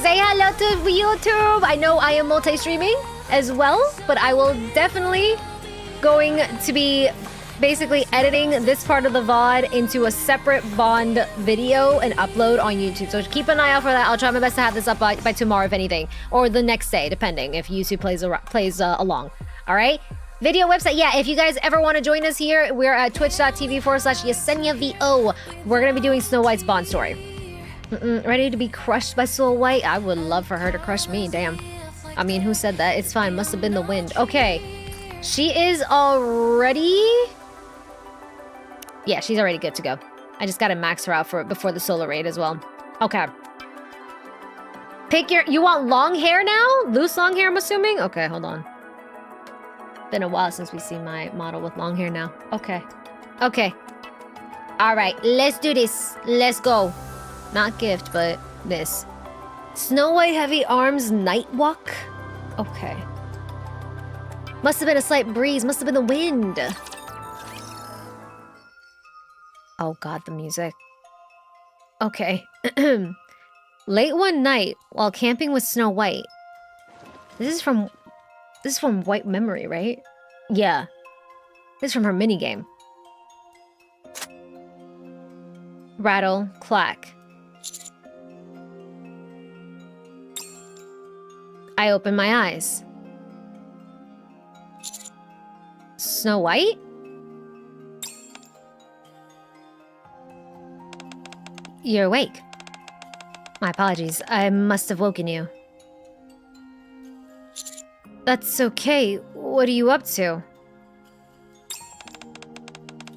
Say hello to YouTube. I know I am multi-streaming as well, but I will definitely going to be basically editing this part of the VOD into a separate Bond video and upload on YouTube. So keep an eye out for that. I'll try my best to have this up by tomorrow, if anything, or the next day, depending if YouTube plays along. All right. Video website, yeah, if you guys ever want to join us here, we're at twitch.tv/YeseniaVO. We're going to be doing Snow White's Bond story. Ready to be crushed by Snow White? I would love for her to crush me, damn. I mean, who said that? It's fine, must have been the wind. Okay, she is already... Yeah, she's already good to go. I just got to max her out for before the solo raid as well. Okay. Pick your... You want long hair now? Loose long hair, I'm assuming? Okay, hold on. Been a while since we see my model with long hair now. Okay. Okay. All right, let's do this. Let's go. Not gift, but this. Snow White heavy arms night walk? Okay. Must have been a slight breeze. Must have been the wind. Oh god, the music. Okay. Late one night while camping with Snow White. This is from White Memory, right? Yeah. This is from her minigame. Rattle, clack. I open my eyes. Snow White? You're awake. My apologies. I must have woken you. That's okay. What are you up to?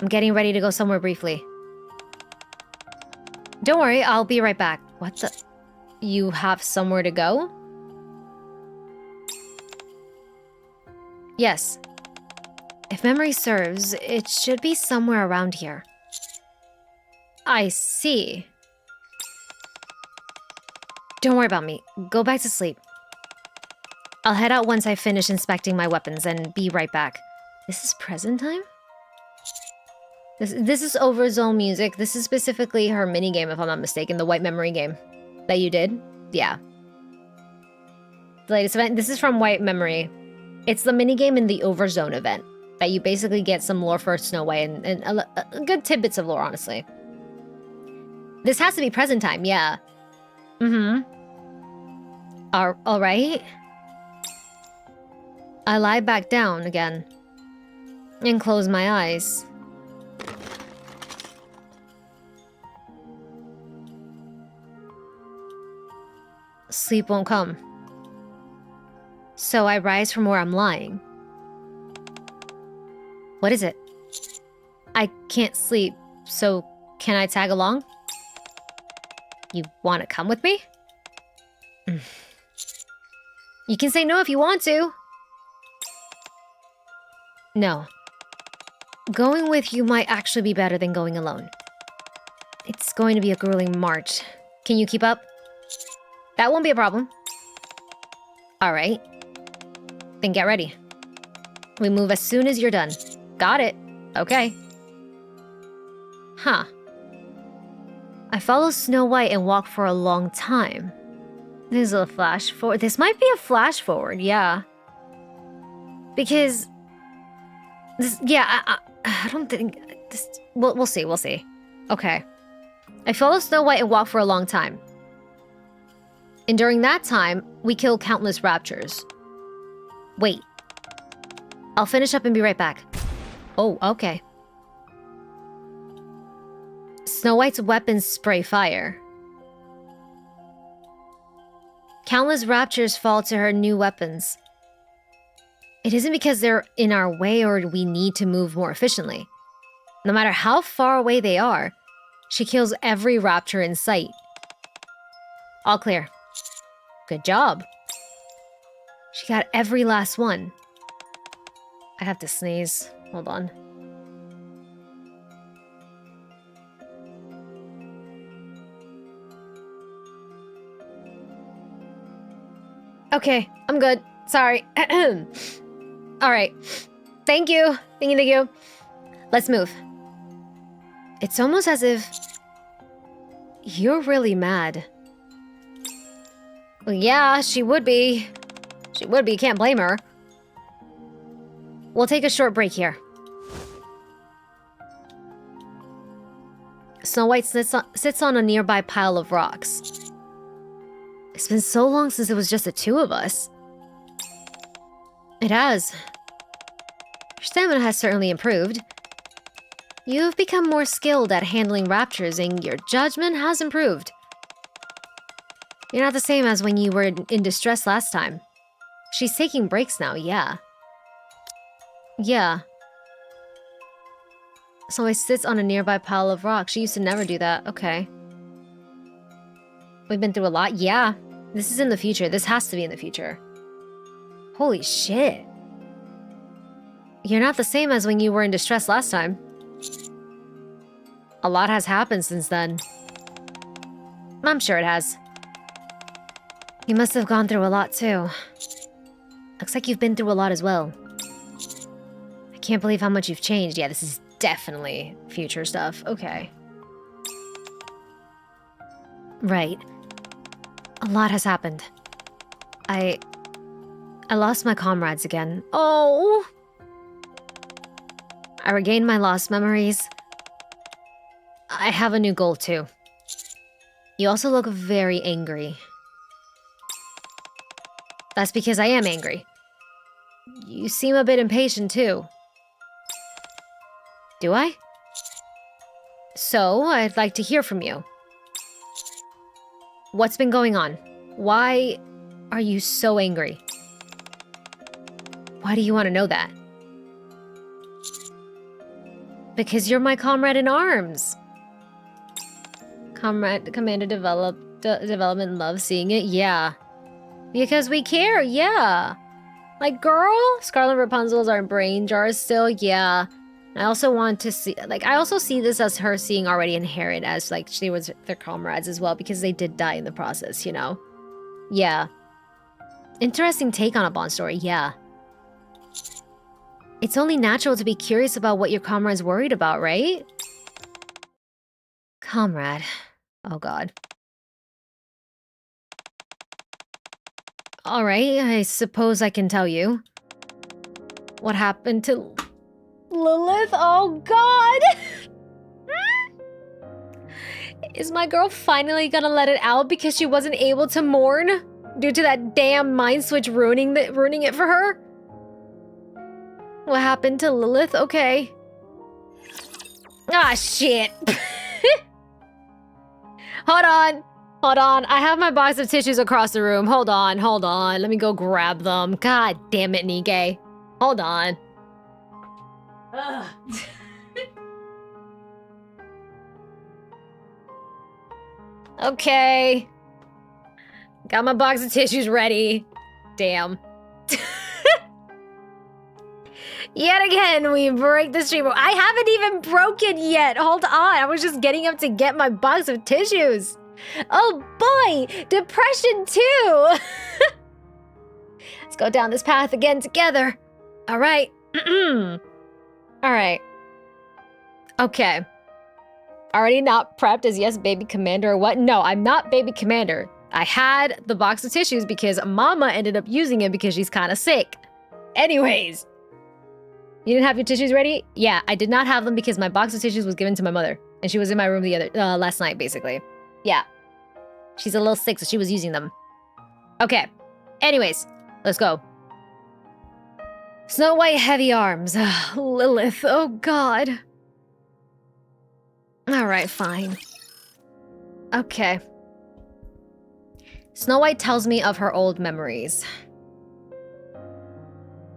I'm getting ready to go somewhere briefly. Don't worry, I'll be right back. What the? You have somewhere to go? Yes. If memory serves, it should be somewhere around here. I see. Don't worry about me. Go back to sleep. I'll head out once I finish inspecting my weapons and be right back. This is present time? This is OverZone music. This is specifically her minigame, if I'm not mistaken. The White Memory game that you did. Yeah. The latest event. This is from White Memory. It's the minigame in the OverZone event. That you basically get some lore for Snow White and good tidbits of lore, honestly. This has to be present time, yeah. Mm-hmm. All right. I lie back down again and close my eyes. Sleep won't come. So I rise from where I'm lying. What is it? I can't sleep, so can I tag along? You want to come with me? You can say no if you want to. No. Going with you might actually be better than going alone. It's going to be a grueling march. Can you keep up? That won't be a problem. Alright. Then get ready. We move as soon as you're done. Got it. Okay. Huh. I follow Snow White and walk for a long time. This is a flash forward. This might be a flash forward, yeah. Because... This, yeah, I don't think... This, we'll see, we'll see. Okay. I follow Snow White and walk for a long time. And during that time, we kill countless raptures. Wait. I'll finish up and be right back. Oh, okay. Snow White's weapons spray fire. Countless raptures fall to her new weapons. It isn't because they're in our way or we need to move more efficiently. No matter how far away they are, she kills every raptor in sight. All clear. Good job. She got every last one. I have to sneeze. Hold on. Okay, I'm good. Sorry. Alright. Thank you. Thank you. Let's move. It's almost as if... You're really mad. Well, yeah, she would be. She would be, can't blame her. We'll take a short break here. Snow White sits on a nearby pile of rocks. It's been so long since it was just the two of us. It has. Your stamina has certainly improved. You've become more skilled at handling raptors and your judgment has improved. You're not the same as when you were in distress last time. She's taking breaks now, yeah. Yeah. So he sits on a nearby pile of rocks. She used to never do that. Okay. We've been through a lot. Yeah. This is in the future. This has to be in the future. Holy shit. You're not the same as when you were in distress last time. A lot has happened since then. I'm sure it has. You must have gone through a lot too. Looks like you've been through a lot as well. I can't believe how much you've changed. Yeah, this is definitely future stuff. Okay. Right. A lot has happened. I lost my comrades again. Oh! I regained my lost memories. I have a new goal too. You also look very angry. That's because I am angry. You seem a bit impatient too. Do I? So, I'd like to hear from you. What's been going on? Why are you so angry? Why do you want to know that? Because you're my comrade in arms. Commander Development loves seeing it, yeah. Because we care, yeah. Like, girl, Scarlet Rapunzel's our brain jars still, yeah. I also want to see, like, I also see this as her seeing already Inherit as, like, she was their comrades as well, because they did die in the process, you know? Yeah. Interesting take on a Bond story, yeah. It's only natural to be curious about what your comrade's worried about, right? Comrade. Oh, God. Alright, I suppose I can tell you. What happened to Lilith? Oh, God! Is my girl finally gonna let it out because she wasn't able to mourn? Due to that damn mind switch ruining it for her? What happened to Lilith? Okay. Ah, shit. Hold on. Hold on. I have my box of tissues across the room. Hold on. Hold on. Let me go grab them. God damn it, NIKKE. Hold on. Ugh. Okay. Got my box of tissues ready. Damn. Yet again, we break the stream. I haven't even broken yet. Hold on. I was just getting up to get my box of tissues. Oh boy, depression too. Let's go down this path again together. All right. All right. Okay. Already not prepped as yes, baby commander or what? No, I'm not baby commander. I had the box of tissues because Mama ended up using it because she's kind of sick. Anyways. You didn't have your tissues ready? Yeah, I did not have them because my box of tissues was given to my mother. And she was in my room last night, basically. Yeah. She's a little sick, so she was using them. Okay. Anyways, let's go. Snow White heavy arms. Lilith, oh God. Alright, fine. Okay. Snow White tells me of her old memories.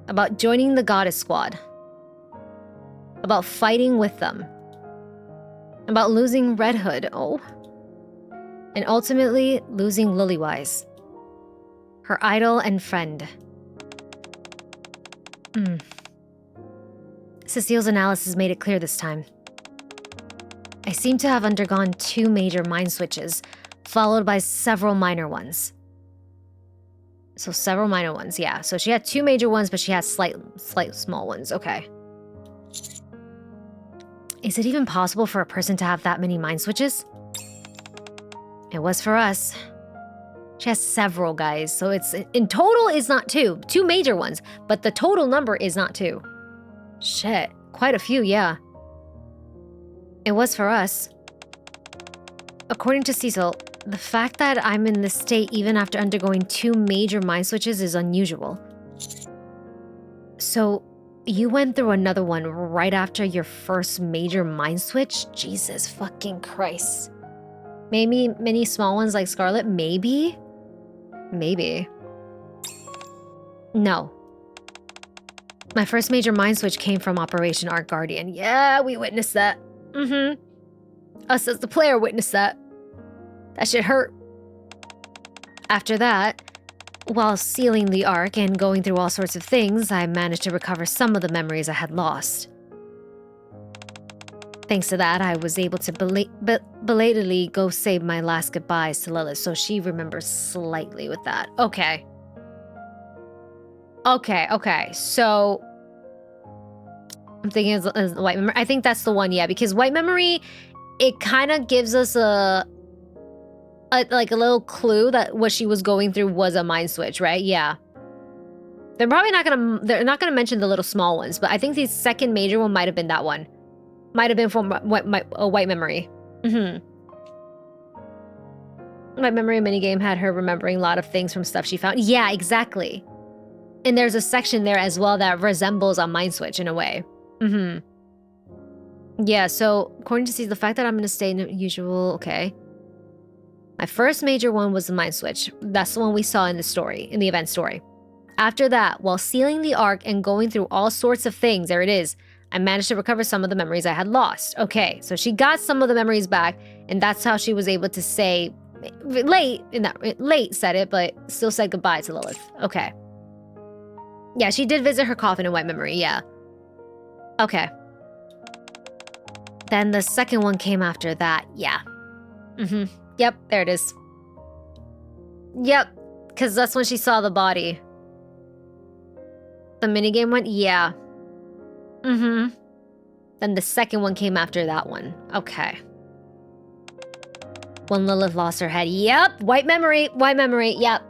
About joining the Goddess Squad. About fighting with them. About losing Red Hood, oh. And ultimately losing Liliweiss. Her idol and friend. Cecile's analysis made it clear this time. I seem to have undergone 2 major mind switches, followed by several minor ones. So several minor ones, yeah. So she had 2 major ones, but she has slight small ones, okay. Is it even possible for a person to have that many mind switches? It was for us. She has several, guys. So it's in total is not 2. 2 major ones, but the total number is not 2. Shit. Quite a few, yeah. It was for us. According to Cecil, the fact that I'm in this state even after undergoing 2 major mind switches is unusual. So, you went through another one right after your first major mind switch? Jesus fucking Christ. Maybe many small ones like Scarlet? Maybe? Maybe. No. My first major mind switch came from Operation Arc Guardian. Yeah, we witnessed that. Us as the player witnessed that. That shit hurt. After that, while sealing the Ark and going through all sorts of things, I managed to recover some of the memories I had lost. Thanks to that, I was able to belatedly go say my last goodbyes to Lilith, so she remembers slightly with that. Okay. Okay, so... I'm thinking as White Memory. I think that's the one, yeah, because White Memory, it kind of gives us like a little clue that what she was going through was a mind switch, right? Yeah. They're not gonna mention the little small ones, but I think the second major one might have been that one. Might have been from White Memory. White Memory minigame had her remembering a lot of things from stuff she found. Yeah, exactly. And there's a section there as well that resembles a mind switch in a way. Yeah, so according to Steve, the fact that I'm gonna stay in the usual, okay. My first major one was the mind switch. That's the one we saw in the story, in the event story. After that, while sealing the Ark and going through all sorts of things, there it is, I managed to recover some of the memories I had lost. Okay, so she got some of the memories back, and that's how she was able to say, late said it, but still said goodbye to Lilith. Okay. Yeah, she did visit her coffin in White Memory, yeah. Okay. Then the second one came after that, yeah. Yep, there it is. Yep, because that's when she saw the body. The minigame one? Yeah. Then the second one came after that one. Okay. When Lilith lost her head. Yep, White Memory, yep.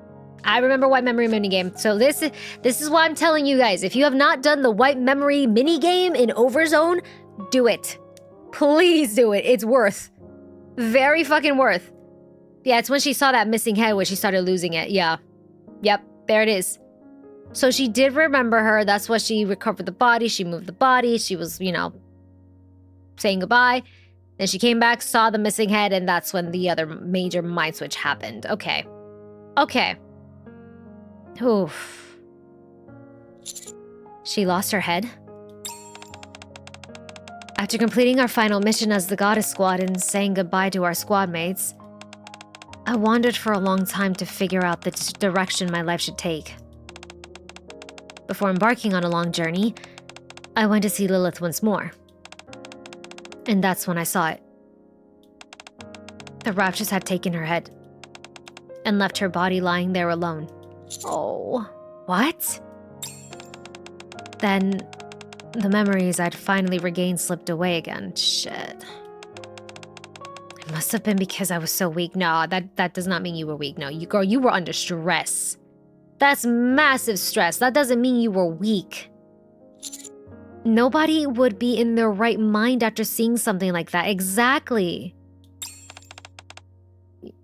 I remember White Memory minigame. So this is why I'm telling you guys, if you have not done the White Memory minigame in OverZone, do it. Please do it. It's worth. Very fucking worth. Yeah, it's when she saw that missing head when she started losing it. Yeah. Yep, there it is. So she did remember her. That's why she recovered the body. She moved the body. She was, you know, saying goodbye. Then she came back, saw the missing head, and that's when the other major mind switch happened. Okay. Okay. Oof. She lost her head? After completing our final mission as the Goddess Squad and saying goodbye to our squad mates, I wandered for a long time to figure out the direction my life should take. Before embarking on a long journey, I went to see Lilith once more. And that's when I saw it. The Raptures had taken her head and left her body lying there alone. Oh, what? Then, the memories I'd finally regained slipped away again. Shit. It must have been because I was so weak. No, that does not mean you were weak. No, girl, you were under stress. That's massive stress. That doesn't mean you were weak. Nobody would be in their right mind after seeing something like that. Exactly.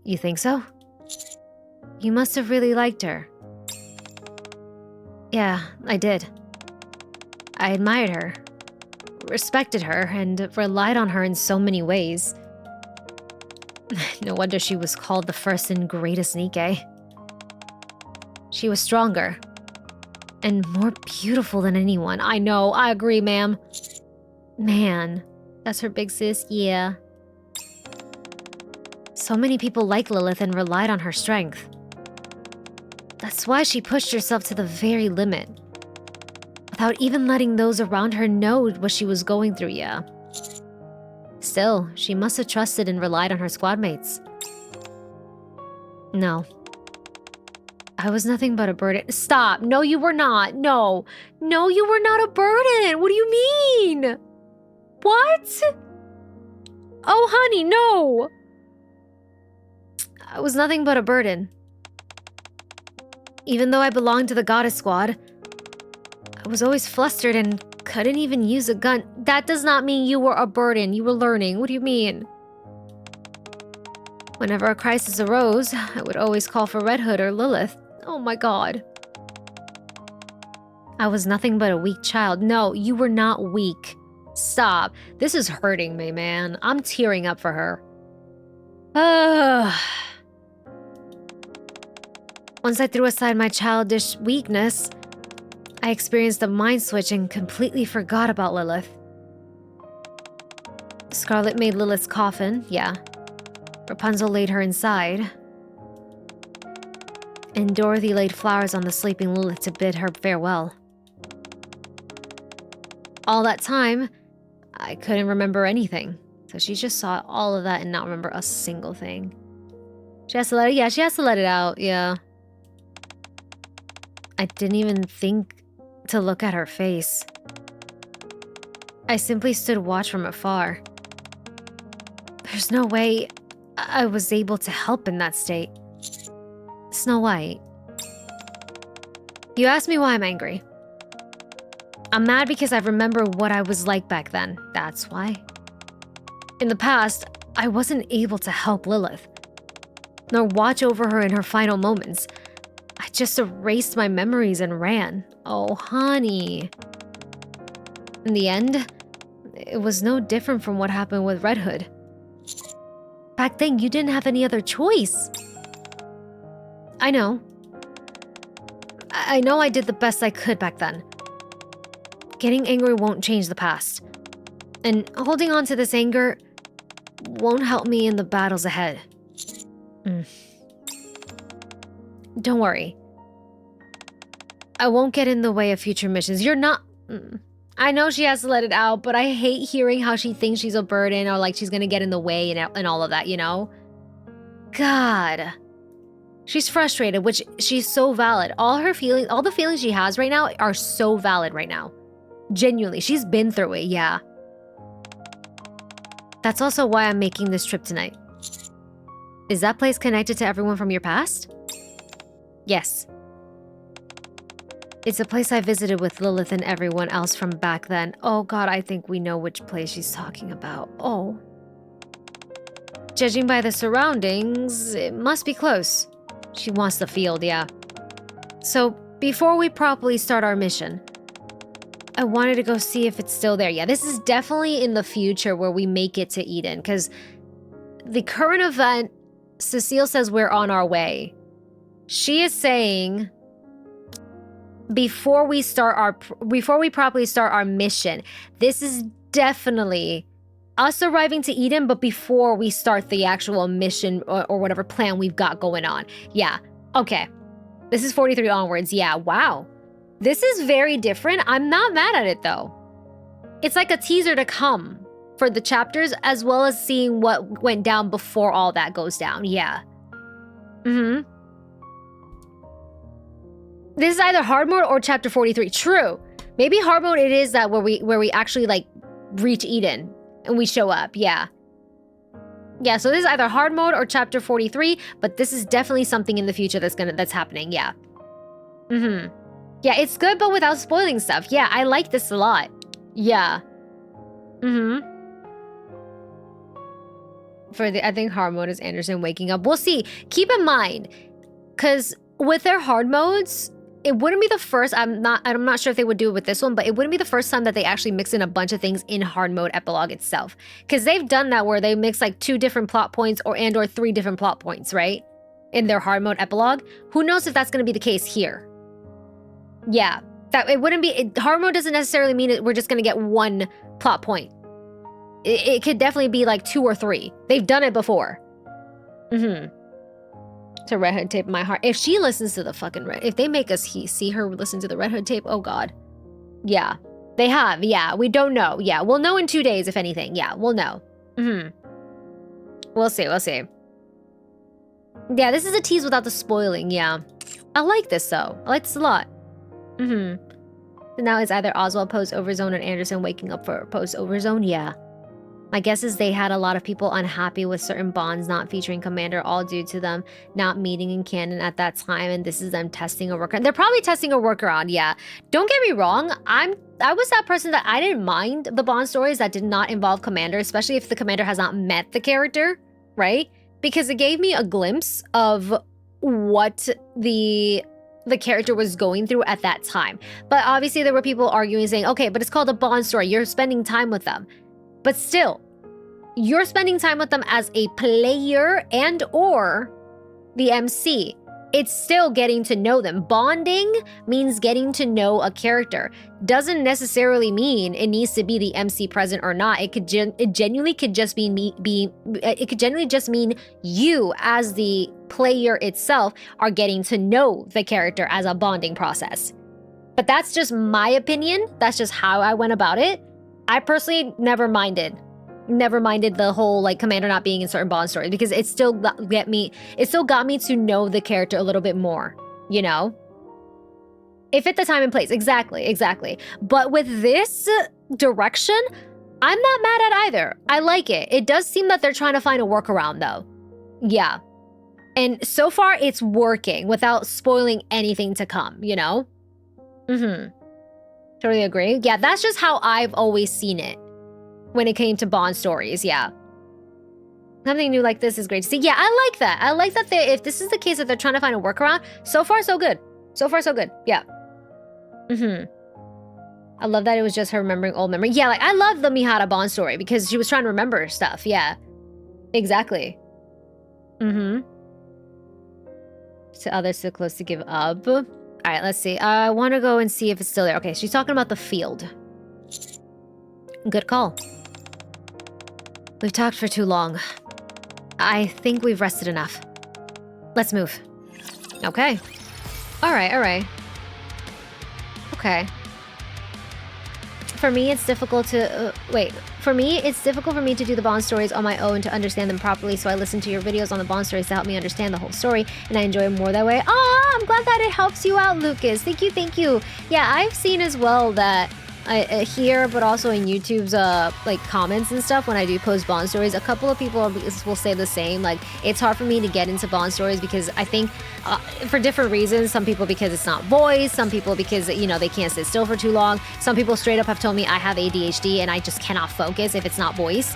You think so? You must have really liked her. Yeah, I did. I admired her, respected her, and relied on her in so many ways. No wonder she was called the first and greatest NIKKE. She was stronger and more beautiful than anyone. I know, I agree, ma'am. Man, that's her big sis, yeah. So many people like Lilith and relied on her strength. That's why she pushed herself to the very limit, without even letting those around her know what she was going through, yeah. Still, she must have trusted and relied on her squad mates. No. I was nothing but a burden. Stop. No, you were not. No. No, you were not a burden. What do you mean? What? Oh, honey, no. I was nothing but a burden. Even though I belonged to the goddess squad, I was always flustered and couldn't even use a gun. That does not mean you were a burden. You were learning. What do you mean? Whenever a crisis arose, I would always call for Red Hood or Lilith. Oh my god. I was nothing but a weak child. No, you were not weak. Stop. This is hurting me, man. I'm tearing up for her. Once I threw aside my childish weakness, I experienced a mind switch and completely forgot about Lilith. Scarlet made Lilith's coffin, yeah. Rapunzel laid her inside. And Dorothy laid flowers on the sleeping Lilith to bid her farewell. All that time, I couldn't remember anything. So she just saw all of that and not remember a single thing. She has to let it, yeah, she has to let it out, yeah. I didn't even think to look at her face. I simply stood watch from afar. There's no way I was able to help in that state. Snow White. You asked me why I'm angry. I'm mad because I remember what I was like back then. That's why. In the past, I wasn't able to help Lilith, nor watch over her in her final moments. I just erased my memories and ran. Oh, honey. In the end, it was no different from what happened with Red Hood. Back then, you didn't have any other choice. I know. I know I did the best I could back then. Getting angry won't change the past. And holding on to this anger won't help me in the battles ahead. Don't worry. I won't get in the way of future missions. You're not... I know she has to let it out, but I hate hearing how she thinks she's a burden or like she's gonna get in the way and all of that, you know? God. She's frustrated, which she's so valid. All the feelings she has right now are so valid right now. Genuinely, she's been through it, yeah. That's also why I'm making this trip tonight. Is that place connected to everyone from your past? Yes. It's a place I visited with Lilith and everyone else from back then. Oh god, I think we know which place she's talking about. Oh. Judging by the surroundings, it must be close. She wants the field, yeah. So, before we properly start our mission, I wanted to go see if it's still there. Yeah, this is definitely in the future where we make it to Eden, because the current event, Cecile says we're on our way. She is saying before we properly start our mission, this is definitely us arriving to Eden, but before we start the actual mission or whatever plan we've got going on. Yeah, okay. This is 43 onwards. Yeah, wow. This is very different. I'm not mad at it, though. It's like a teaser to come for the chapters, as well as seeing what went down before all that goes down. Yeah. This is either hard mode or chapter 43. True. Maybe hard mode it is that where we actually, like, reach Eden and we show up. Yeah. Yeah, so this is either hard mode or chapter 43, but this is definitely something in the future that's happening. Yeah. Yeah, it's good, but without spoiling stuff. Yeah, I like this a lot. Yeah. I think hard mode is Anderson waking up. We'll see. Keep in mind, because with their hard modes, it wouldn't be the first. I'm not sure if they would do it with this one, but it wouldn't be the first time that they actually mix in a bunch of things in hard mode epilogue itself. Because they've done that where they mix like 2 different plot points or 3 different plot points, right? In their hard mode epilogue. Who knows if that's going to be the case here? Yeah, that it wouldn't be. Hard mode doesn't necessarily mean that we're just gonna get 1 plot point. It could definitely be like 2 or 3. They've done it before. To Red Hood tape my heart. If she listens to the fucking if they make us see her listen to the Red Hood tape, oh god. Yeah, they have. Yeah, we don't know. Yeah, we'll know in 2 days if anything. Yeah, we'll know. We'll see. We'll see. Yeah, this is a tease without the spoiling. Yeah, I like this though. I like this a lot. So now it's either Oswald post OverZone and Anderson waking up for post OverZone. Yeah. My guess is they had a lot of people unhappy with certain bonds not featuring Commander, all due to them not meeting in canon at that time, and this is them testing a workaround. They're probably testing a workaround, yeah. Don't get me wrong, I was that person that I didn't mind the bond stories that did not involve Commander, especially if the Commander has not met the character, right? Because it gave me a glimpse of what the character was going through at that time. But obviously there were people arguing, saying, okay, but it's called a bond story, you're spending time with them. But still, you're spending time with them as a player and or the MC. It's still getting to know them. Bonding means getting to know a character. Doesn't necessarily mean it needs to be the MC present or not. It genuinely could just it could genuinely just mean you as the player itself are getting to know the character as a bonding process. But that's just my opinion. That's just how I went about it. I personally never minded the whole like Commander not being in certain bond stories, because it still got me to know the character a little bit more, you know? It fit the time and place, exactly. But with this direction, I'm not mad at either. I like it. It does seem that they're trying to find a workaround though. Yeah. And so far it's working without spoiling anything to come, you know? Totally agree. Yeah, that's just how I've always seen it when it came to bond stories, yeah. Something new like this is great to see. Yeah, I like that. I like that if this is the case that they're trying to find a workaround, so far so good. So far so good, yeah. I love that it was just her remembering old memory. Yeah, like I love the Mihara bond story because she was trying to remember stuff, yeah. Exactly. To others so close to give up. All right, let's see. I want to go and see if it's still there. Okay, she's talking about the field. Good call. We've talked for too long. I think we've rested enough. Let's move. Okay. All right. Okay. For me, it's difficult to... For me, it's difficult for me to do the bond stories on my own to understand them properly, so I listen to your videos on the bond stories to help me understand the whole story, and I enjoy it more that way. Oh, I'm glad that it helps you out, Lucas. Thank you. Yeah, I've seen as well that here, but also in YouTube's like comments and stuff when I do post bond stories, a couple of people will say the same. Like, it's hard for me to get into bond stories because I think for different reasons. Some people because it's not voice, some people because, you know, they can't sit still for too long. Some people straight up have told me I have ADHD and I just cannot focus if it's not voice.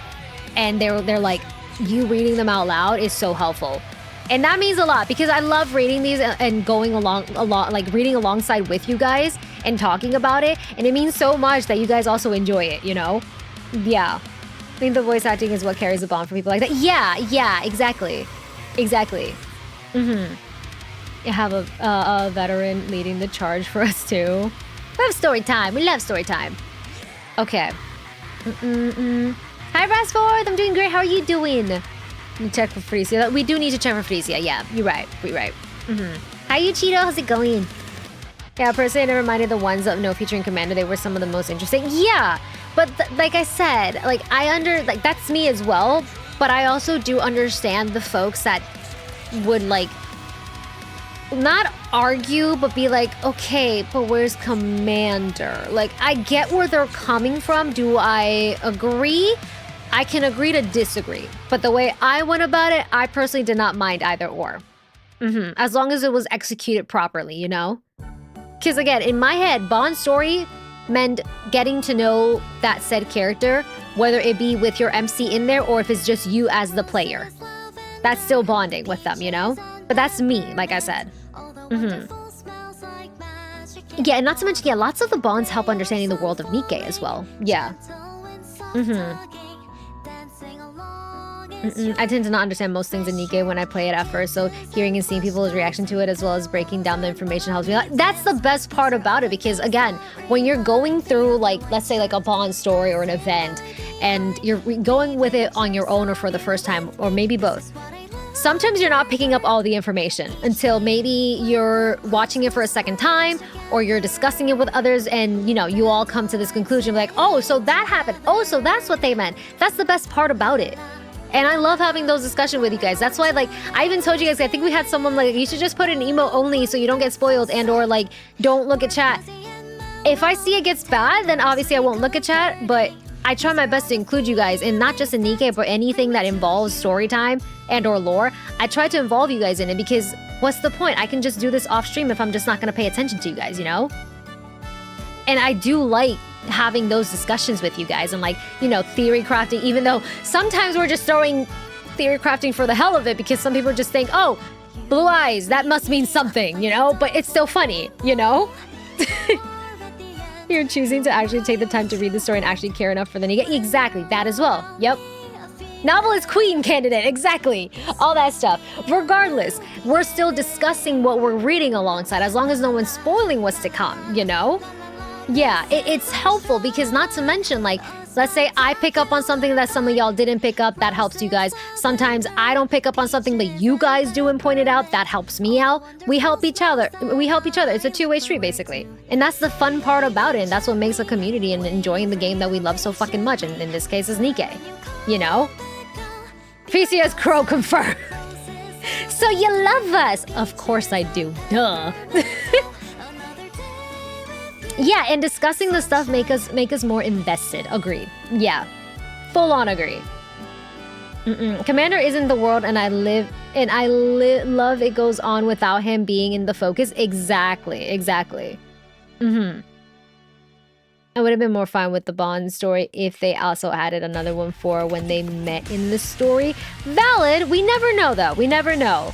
And they're like, you reading them out loud is so helpful. And that means a lot because I love reading these and going along like reading alongside with you guys and talking about it. And it means so much that you guys also enjoy it, you know? Yeah. I think the voice acting is what carries the bond for people like that. Yeah, exactly. You have a veteran leading the charge for us too. We love story time. Okay. Hi, Rasford. I'm doing great. How are you doing? Check for Frisia. We do need to check for Frisia. Yeah, you're right. Hi, you Cheeto. How's it going? Yeah, personally, I never minded the ones that no featuring Commander. They were some of the most interesting. Yeah, but like I said, like that's me as well. But I also do understand the folks that would like not argue, but be like, okay, but where's Commander? Like, I get where they're coming from. Do I agree? I can agree to disagree, but the way I went about it, I personally did not mind either or. As long as it was executed properly, you know? Because again, in my head, bond story meant getting to know that said character, whether it be with your MC in there or if it's just you as the player. That's still bonding with them, you know? But that's me, like I said. Yeah, and not to mention, yeah, lots of the bonds help understanding the world of NIKKE as well. Yeah. I tend to not understand most things in NIKKE when I play it at first, so hearing and seeing people's reaction to it as well as breaking down the information helps me. That's the best part about it, because again, when you're going through, like, let's say like a bond story or an event, and you're going with it on your own or for the first time, or maybe both, sometimes you're not picking up all the information until maybe you're watching it for a second time, or you're discussing it with others, and you know, you all come to this conclusion like, oh, so that happened. Oh, so that's what they meant. That's the best part about it. And I love having those discussions with you guys. That's why, like, I even told you guys, I think we had someone like, you should just put an emote only so you don't get spoiled, and or like, don't look at chat. If I see it gets bad, then obviously I won't look at chat, but I try my best to include you guys in not just in NIKKE, but anything that involves story time and or lore. I try to involve you guys in it because what's the point? I can just do this off stream if I'm just not going to pay attention to you guys, you know? And I do like having those discussions with you guys and like, you know, theory crafting, even though sometimes we're just throwing theory crafting for the hell of it because some people just think, oh, blue eyes, that must mean something, you know? But it's still funny, you know? You're choosing to actually take the time to read the story and actually care enough for the NIKKE. Exactly, that as well. Yep. Novelist queen candidate, exactly. All that stuff. Regardless, we're still discussing what we're reading alongside as long as no one's spoiling what's to come, you know? Yeah, it's helpful because not to mention, like, let's say I pick up on something that some of y'all didn't pick up, that helps you guys. Sometimes I don't pick up on something, but you guys do and point it out, that helps me out. We help each other. It's a two-way street, basically. And that's the fun part about it, and that's what makes a community and enjoying the game that we love so fucking much, and in this case is NIKKE. You know? PCS Crow confirmed. So you love us? Of course I do. Duh. Yeah, and discussing the stuff make us more invested. Agreed. Yeah, full on agree. Commander isn't the world, and I love it goes on without him being in the focus. Exactly. It would have been more fun with the Bond story if they also added another one for when they met in the story. Valid. We never know though. We never know.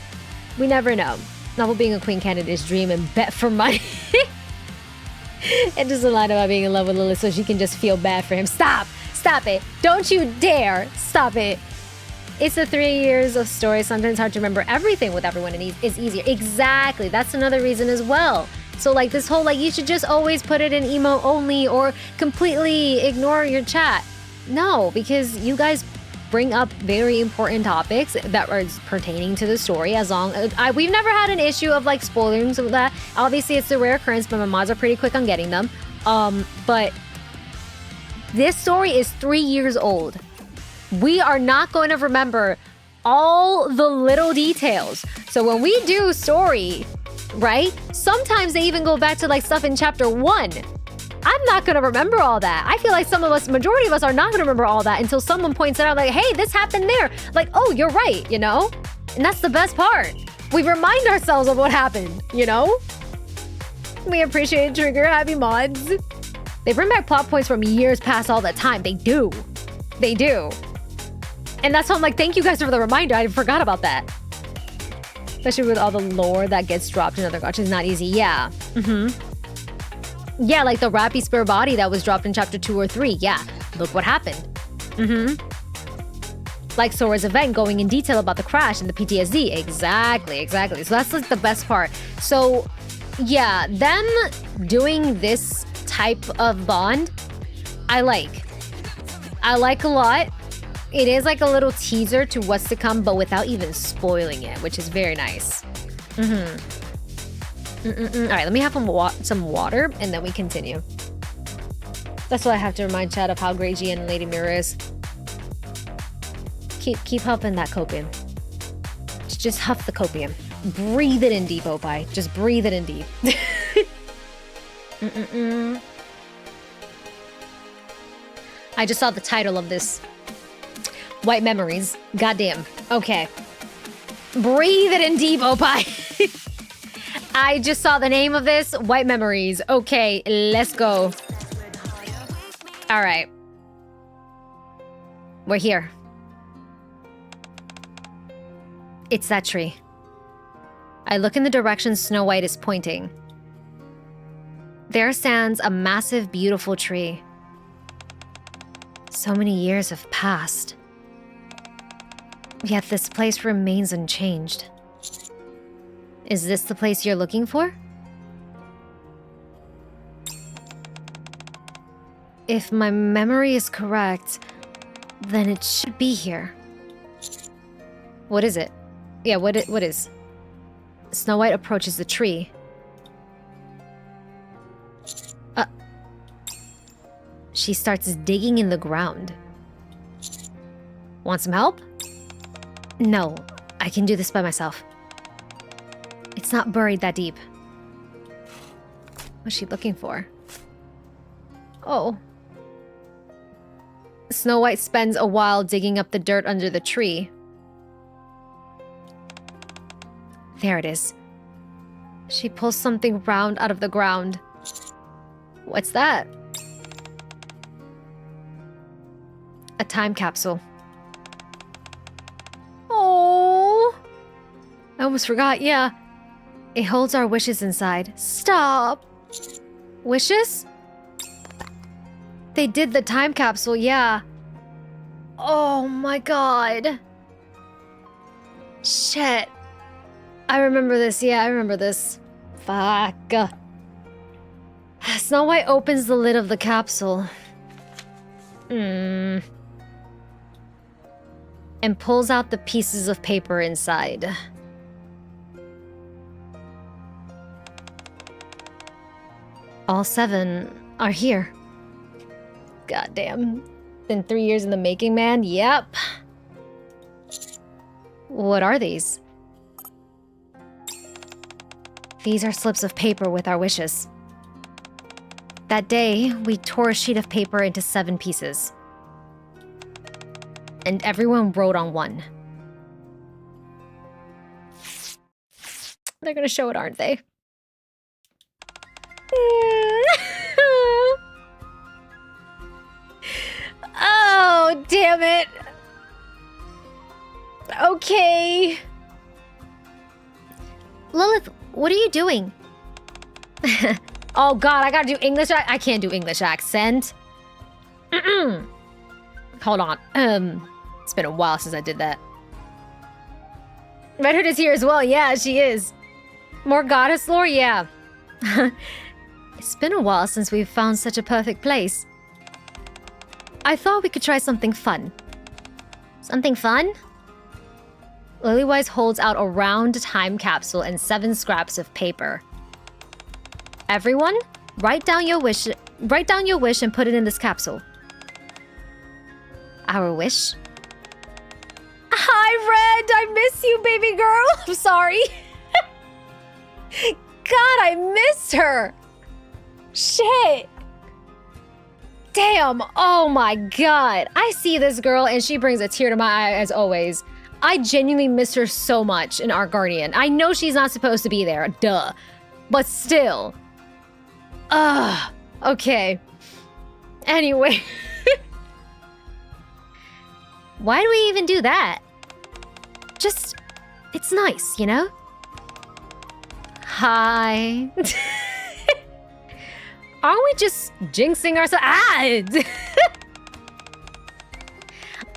Novel being a queen candidate is dream and bet for money. And just a line about being in love with Lilith so she can just feel bad for him. Stop it. Don't you dare. Stop it. It's the 3 years of story. Sometimes hard to remember everything with everyone and it's easier. Exactly. That's another reason as well. So like this whole like you should just always put it in emo only or completely ignore your chat. No, because you guys bring up very important topics that are pertaining to the story. As long we've never had an issue of like spoiling some of that. Obviously it's a rare occurrence, but my mods are pretty quick on getting them. But this story is 3 years old. We are not going to remember all the little details. So when we do story, right? Sometimes they even go back to like stuff in chapter 1. I'm not gonna remember all that. I feel like majority of us are not gonna remember all that until someone points it out like, hey, this happened there. Like, oh, you're right, you know? And that's the best part. We remind ourselves of what happened, you know? We appreciate Trigger, happy mods. They bring back plot points from years past all the time. They do. And that's why I'm like, thank you guys for the reminder. I forgot about that. Especially with all the lore that gets dropped in other gotchas. It's not easy. Yeah. Yeah, like the Rappy Spare Body that was dropped in chapter 2 or 3. Yeah, look what happened. Like Sora's event going in detail about the crash and the PTSD. Exactly. So that's like the best part. So yeah, them doing this type of Bond, I like a lot. It is like a little teaser to what's to come, but without even spoiling it, which is very nice. All right, let me have some water, and then we continue. That's what I have to remind Chad of how great G and Lady Mirror is. Keep huffing that copium. Just huff the copium. Breathe it in deep, Opie. Just breathe it in deep. I just saw the title of this. White Memories. Goddamn. Okay. Breathe it in deep, Opie. I just saw the name of this. White Memories. Okay, let's go. All right. We're here. It's that tree. I look in the direction Snow White is pointing. There stands a massive, beautiful tree. So many years have passed. Yet this place remains unchanged. Is this the place you're looking for? If my memory is correct, then it should be here. What is it? Yeah, what is? Snow White approaches the tree. She starts digging in the ground. Want some help? No, I can do this by myself. It's not buried that deep. What's she looking for? Oh. Snow White spends a while digging up the dirt under the tree. There it is. She pulls something round out of the ground. What's that? A time capsule. Oh, I almost forgot, yeah. It holds our wishes inside. Stop! Wishes? They did the time capsule, yeah. Oh my god. Shit. I remember this, yeah, I remember this. Fuck. Snow White opens the lid of the capsule. And pulls out the pieces of paper inside. All 7 are here. Goddamn. Been 3 years in the making, man. Yep. What are these? These are slips of paper with our wishes. That day, we tore a sheet of paper into 7 pieces. And everyone wrote on one. They're gonna show it, aren't they? Oh, damn it. Okay. Lilith, what are you doing? Oh god, I gotta do English. I can't do English accent. Hold on. It's been a while since I did that. Red Hood is here as well. Yeah, she is. More goddess lore? Yeah. It's been a while since we've found such a perfect place. I thought we could try something fun. Something fun? Liliweiss holds out a round time capsule and 7 scraps of paper. Everyone, write down your wish and put it in this capsule. Our wish? Hi, Red! I miss you, baby girl! I'm sorry. God, I miss her! Shit! Damn, oh my god. I see this girl and she brings a tear to my eye as always. I genuinely miss her so much in Our Guardian. I know she's not supposed to be there, duh. But still. Ugh, okay. Anyway. Why do we even do that? Just, it's nice, you know? Hi. Aren't we just jinxing ourselves? Ah!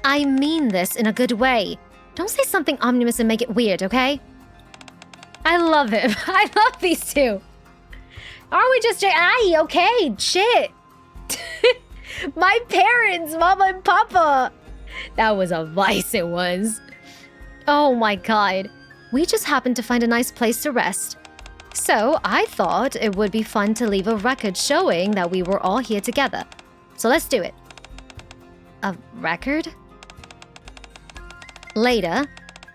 I mean this in a good way. Don't say something ominous and make it weird, okay? I love it. I love these two. Aren't we just... Aye, okay, shit. My parents, Mama and Papa. That was a vice, it was. Oh my god. We just happened to find a nice place to rest. So I thought it would be fun to leave a record showing that we were all here together. So let's do it. A record? Later,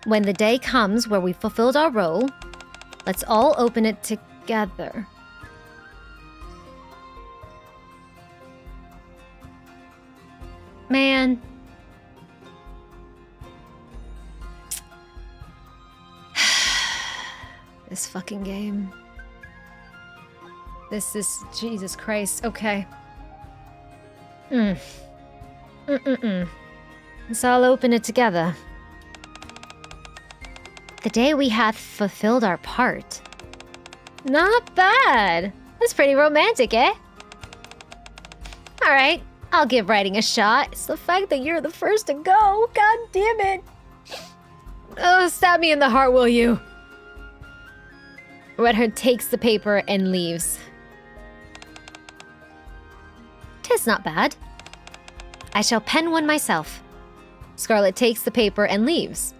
when the day comes where we fulfilled our role, let's all open it together. Man. This fucking game. This is... Jesus Christ. Okay. Let's all open it together. The day we have fulfilled our part. Not bad. That's pretty romantic, eh? Alright, I'll give writing a shot. It's the fact that you're the first to go. God damn it. Oh, stab me in the heart, will you? Red Hood takes the paper and leaves. 'Tis not bad. I shall pen one myself. Scarlet takes the paper and leaves.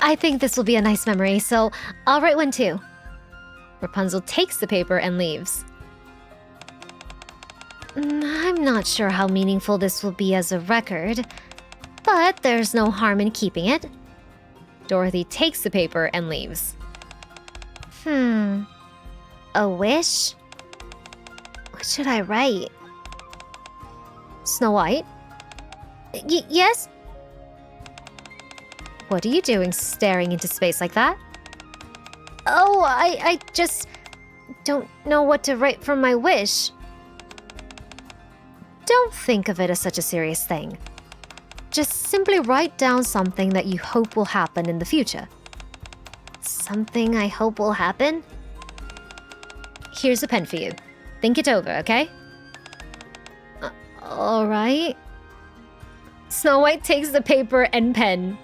I think this will be a nice memory, so I'll write one too. Rapunzel takes the paper and leaves. I'm not sure how meaningful this will be as a record, but there's no harm in keeping it. Dorothy takes the paper and leaves. A wish? What should I write? Snow White? Yes? What are you doing staring into space like that? Oh, I just don't know what to write for my wish. Don't think of it as such a serious thing. Just simply write down something that you hope will happen in the future. Something I hope will happen? Here's a pen for you. Think it over, okay? Alright. Snow White takes the paper and pen.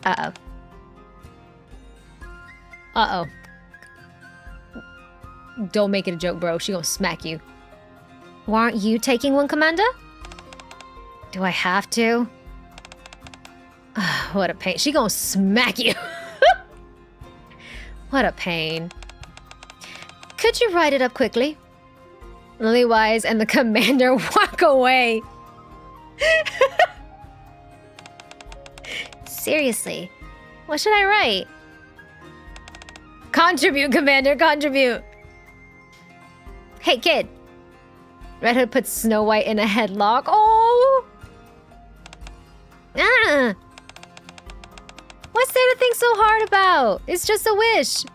Uh-oh. Uh-oh. Don't make it a joke, bro. She gonna smack you. Why aren't you taking one, Commander? Do I have to? What a pain. She gonna smack you. What a pain. Could you write it up quickly? Liliweiss and the Commander walk away. Seriously, what should I write? Contribute, Commander, contribute. Hey, kid. Red Hood puts Snow White in a headlock. Oh! Ah! What's there to think so hard about? It's just a wish.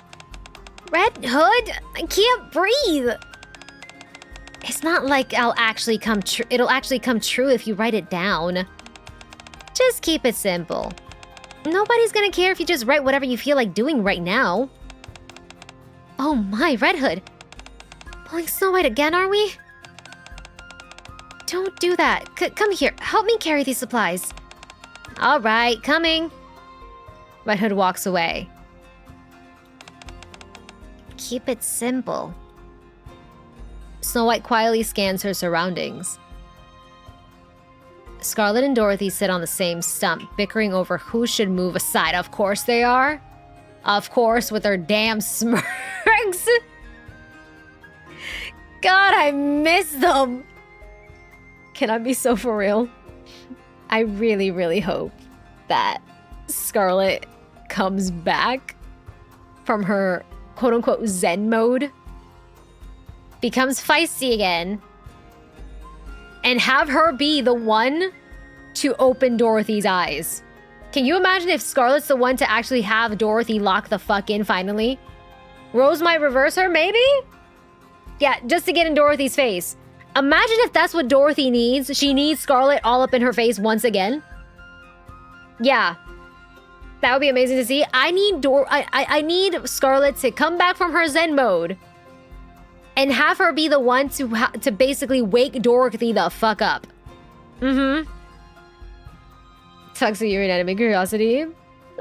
Red Hood, I can't breathe. It's not like it'll actually come true if you write it down. Just keep it simple. Nobody's gonna care if you just write whatever you feel like doing right now. Oh my, Red Hood. Pulling Snow White again, are we? Don't do that. Come here. Help me carry these supplies. All right, coming. Red Hood walks away. Keep it simple. Snow White quietly scans her surroundings. Scarlet and Dorothy sit on the same stump, bickering over who should move aside. Of course they are. Of course, with their damn smirks. God, I miss them. Can I be so for real? I really, really hope that Scarlet comes back from her quote-unquote Zen mode, becomes feisty again, and have her be the one to open Dorothy's eyes. Can you imagine if Scarlet's the one to actually have Dorothy lock the fuck in finally? Rose might reverse her, maybe? Yeah, just to get in Dorothy's face. Imagine if that's what Dorothy needs. She needs Scarlet all up in her face once again. Yeah. That would be amazing to see. I need Scarlet to come back from her Zen mode and have her be the one to basically wake Dorothy the fuck up. Mm-hmm. Talks to your anatomy curiosity.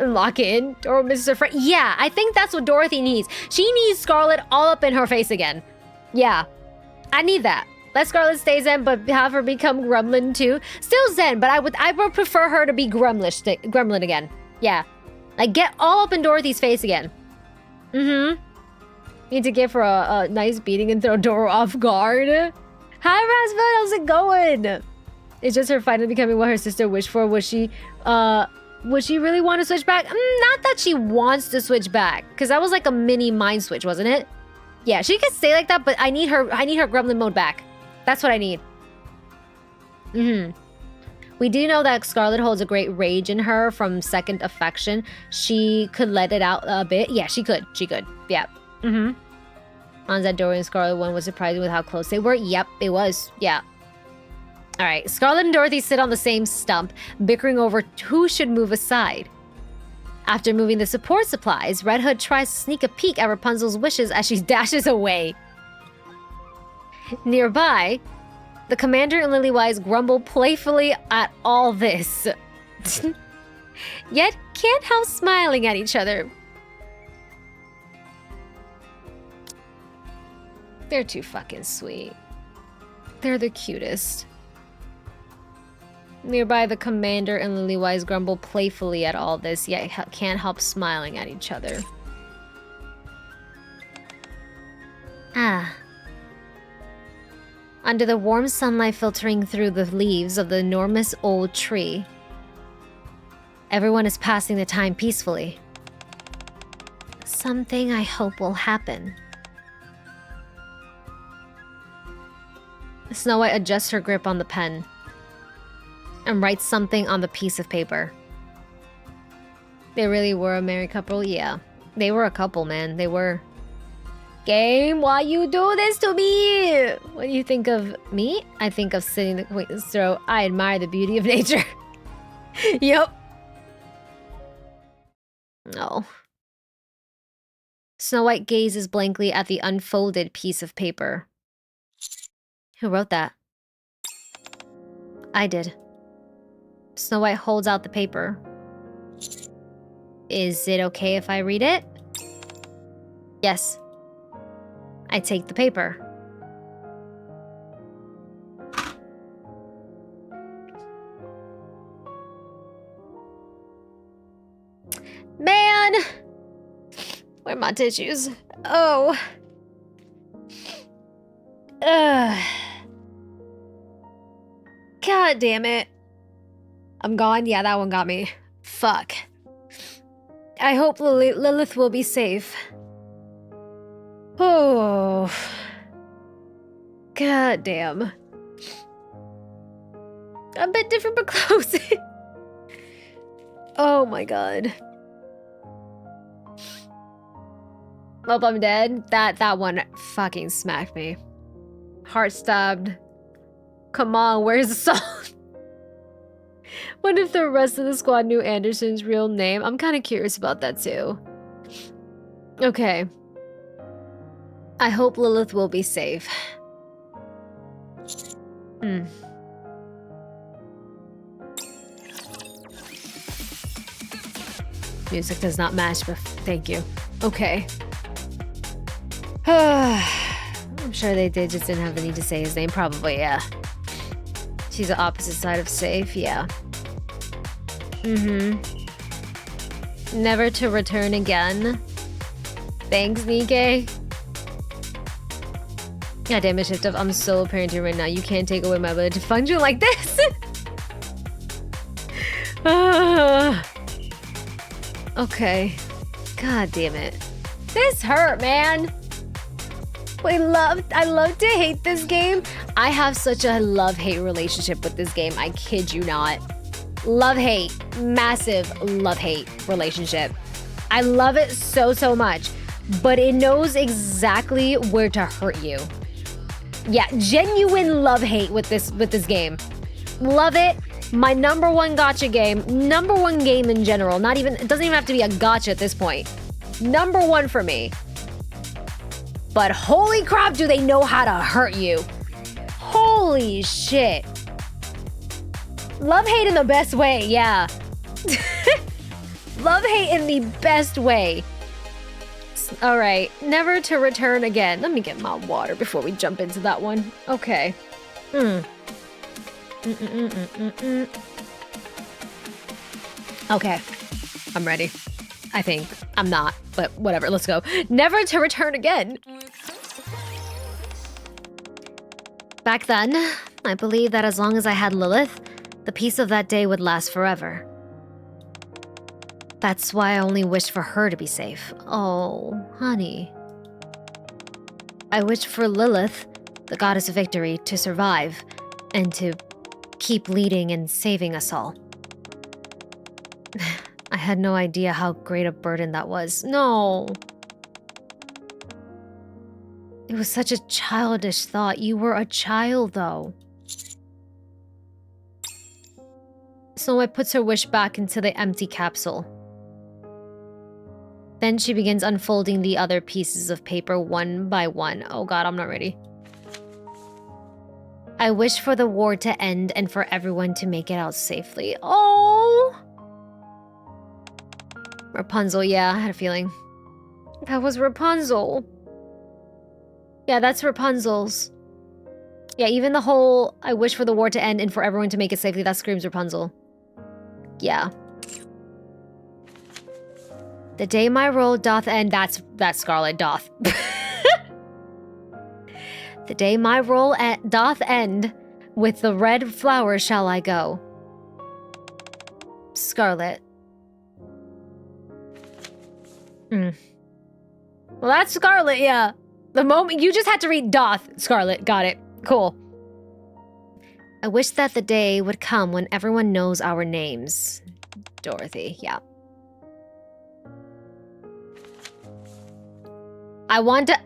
Lock in. Or Mr. Frank. Yeah, I think that's what Dorothy needs. She needs Scarlet all up in her face again. Yeah. I need that. Let Scarlet stay Zen, but have her become Gremlin too. Still Zen, but I would prefer her to be Gremlin again. Yeah. Like, get all up in Dorothy's face again. Mm-hmm. Need to give her a nice beating and throw Doro off guard. Hi, Rasmus, how's it going? It's just her finally becoming what her sister wished for. Would she really want to switch back? Not that she wants to switch back, because that was like a mini mind switch, wasn't it? Yeah, she could stay like that, but I need her Gremlin mode back. That's what I need. Mm-hmm. We do know that Scarlet holds a great rage in her from second affection. She could let it out a bit. Yeah, she could. She could. Yeah. Mm-hmm. On that Dorothy and Scarlet one was surprising with how close they were. Yep, it was. Yeah. All right. Scarlet and Dorothy sit on the same stump, bickering over who should move aside. After moving the support supplies, Red Hood tries to sneak a peek at Rapunzel's wishes as she dashes away. Nearby, the Commander and Liliweiss grumble playfully at all this. Yet can't help smiling at each other. They're too fucking sweet. They're the cutest. Nearby, the Commander and Liliweiss grumble playfully at all this, yet can't help smiling at each other. Ah. Under the warm sunlight filtering through the leaves of the enormous old tree, everyone is passing the time peacefully. Something I hope will happen. Snow White adjusts her grip on the pen and writes something on the piece of paper. They really were a married couple? Yeah. They were a couple, man. They were. Game, why you do this to me? What do you think of me? I think of sitting the queen's throat. I admire the beauty of nature. Yep. Oh. Snow White gazes blankly at the unfolded piece of paper. Who wrote that? I did. Snow White holds out the paper. Is it okay if I read it? Yes. I take the paper. Man! Where are my tissues? Oh. Ugh. God damn it. I'm gone? Yeah, that one got me. Fuck. I hope Lilith will be safe. Oh. God damn. A bit different but close. Oh my god. Well, I'm dead. That one fucking smacked me. Heart stabbed. Come on, where's the salt? What if the rest of the squad knew Anderson's real name? I'm kind of curious about that too. Okay. I hope Lilith will be safe. Music does not match, but thank you. Okay. I'm sure they did, just didn't have the need to say his name. Probably, yeah. She's the opposite side of safe, yeah. Never to return again. Thanks, NIKKE. God damn it, Shift Up. I'm solo parenting right now. You can't take away my ability to function like this. Okay. God damn it. This hurt, man. I love to hate this game. I have such a love-hate relationship with this game. I kid you not. Love-hate. Massive love-hate relationship. I love it so, so much. But it knows exactly where to hurt you. Yeah, genuine love-hate with this game. Love it. My #1 gacha game. #1 game in general. It doesn't even have to be a gacha at this point. #1 for me. But holy crap, do they know how to hurt you. Holy shit. Love-hate in the best way, yeah. Love-hate in the best way. Alright, never to return again. Let me get my water before we jump into that one. Okay. Okay. I'm ready. I think. I'm not, but whatever, let's go. Never to return again. Back then, I believed that as long as I had Lilith, the peace of that day would last forever. That's why I only wished for her to be safe. Oh, honey. I wished for Lilith, the goddess of victory, to survive and to keep leading and saving us all. I had no idea how great a burden that was. No. It was such a childish thought. You were a child, though. Snow White puts her wish back into the empty capsule. Then she begins unfolding the other pieces of paper one by one. Oh god, I'm not ready. I wish for the war to end and for everyone to make it out safely. Oh! Rapunzel, yeah, I had a feeling. That was Rapunzel. Yeah, that's Rapunzel's. Yeah, even the whole I wish for the war to end and for everyone to make it safely, that screams Rapunzel. Yeah. The day my role doth end, that's Scarlet doth. The day my role doth end, with the red flower shall I go. Scarlet. Well, that's Scarlet, yeah. The moment you just had to read doth, Scarlet. Got it. Cool. I wish that the day would come when everyone knows our names. Dorothy, yeah. I want to...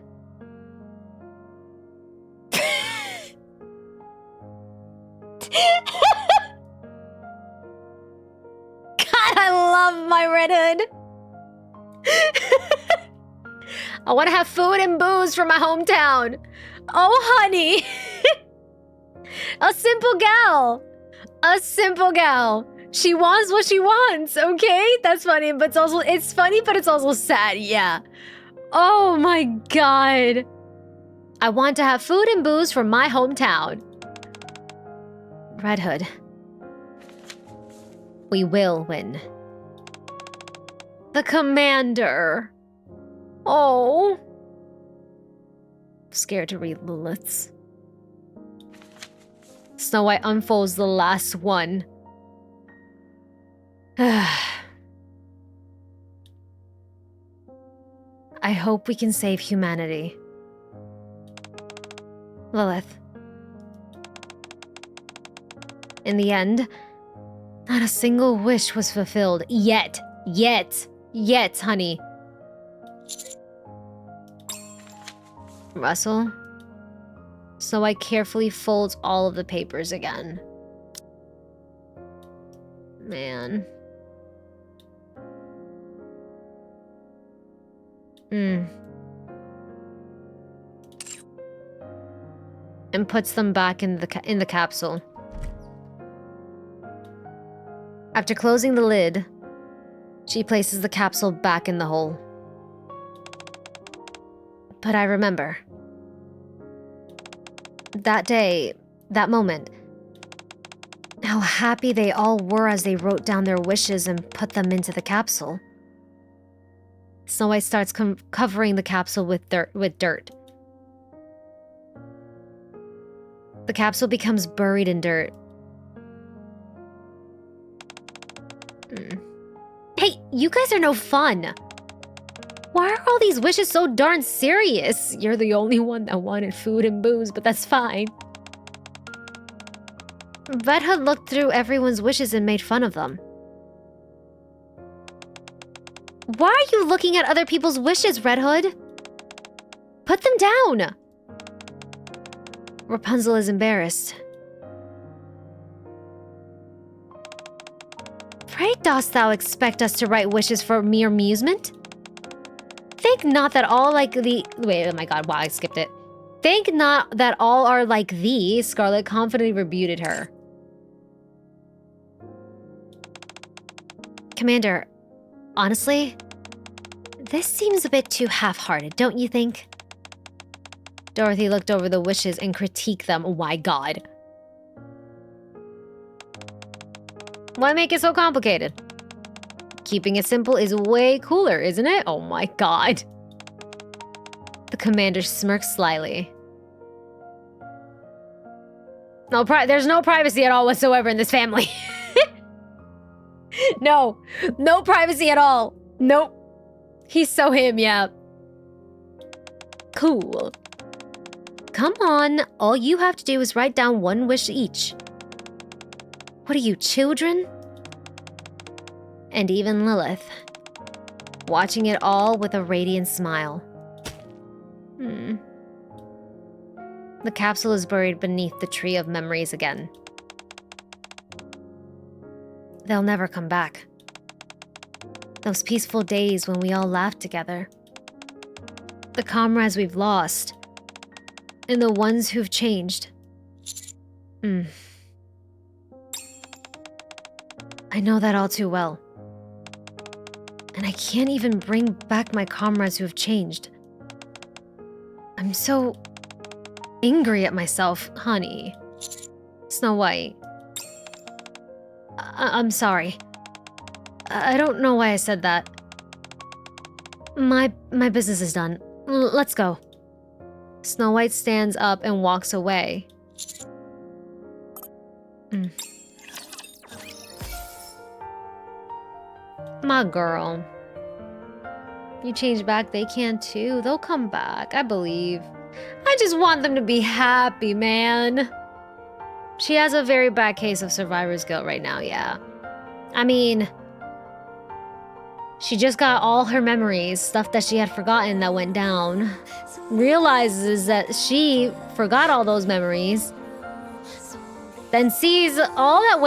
God, I love my Red Hood. I want to have food and booze from my hometown. Oh, honey. A simple gal. A simple gal. She wants what she wants, okay? That's funny, but it's funny, but it's also sad, yeah. Oh my God. I want to have food and booze from my hometown. Red Hood. We will win. The commander. Oh. Scared to read Lilith's. Snow White unfolds the last one. I hope we can save humanity. Lilith. In the end, not a single wish was fulfilled. Yet, honey. Russell. Snow White carefully folds all of the papers again. Man. And puts them back in the capsule. After closing the lid, she places the capsule back in the hole. But I remember. That day, that moment, how happy they all were as they wrote down their wishes and put them into the capsule. Snow White starts covering the capsule with dirt. The capsule becomes buried in dirt. Hey, you guys are no fun. Why are all these wishes so darn serious? You're the only one that wanted food and booze, but that's fine. Red Hood looked through everyone's wishes and made fun of them. Why are you looking at other people's wishes, Red Hood? Put them down! Rapunzel is embarrassed. Pray dost thou expect us to write wishes for mere amusement? Think not that all like thee... Wait, oh my god, wow, I skipped it. Think not that all are like thee, Scarlet confidently rebuked her. Commander, honestly, this seems a bit too half-hearted, don't you think? Dorothy looked over the wishes and critiqued them. Oh my god. Why make it so complicated? Keeping it simple is way cooler, isn't it? Oh my god. The commander smirked slyly. No, there's no privacy at all whatsoever in this family. No privacy at all. Nope. He's so him, yeah. Cool. Come on, all you have to do is write down one wish each. What are you, children? And even Lilith, watching it all with a radiant smile. The capsule is buried beneath the tree of memories again. They'll never come back. Those peaceful days when we all laughed together. The comrades we've lost. And the ones who've changed. I know that all too well. And I can't even bring back my comrades who have changed. I'm so angry at myself, honey. Snow White. I'm sorry. I don't know why I said that. My business is done. Let's go. Snow White stands up and walks away. My girl. You change back, they can too. They'll come back, I believe. I just want them to be happy, man. She has a very bad case of survivor's guilt right now, yeah. I mean, she just got all her memories, stuff that she had forgotten that went down. Realizes that she forgot all those memories. Then sees all that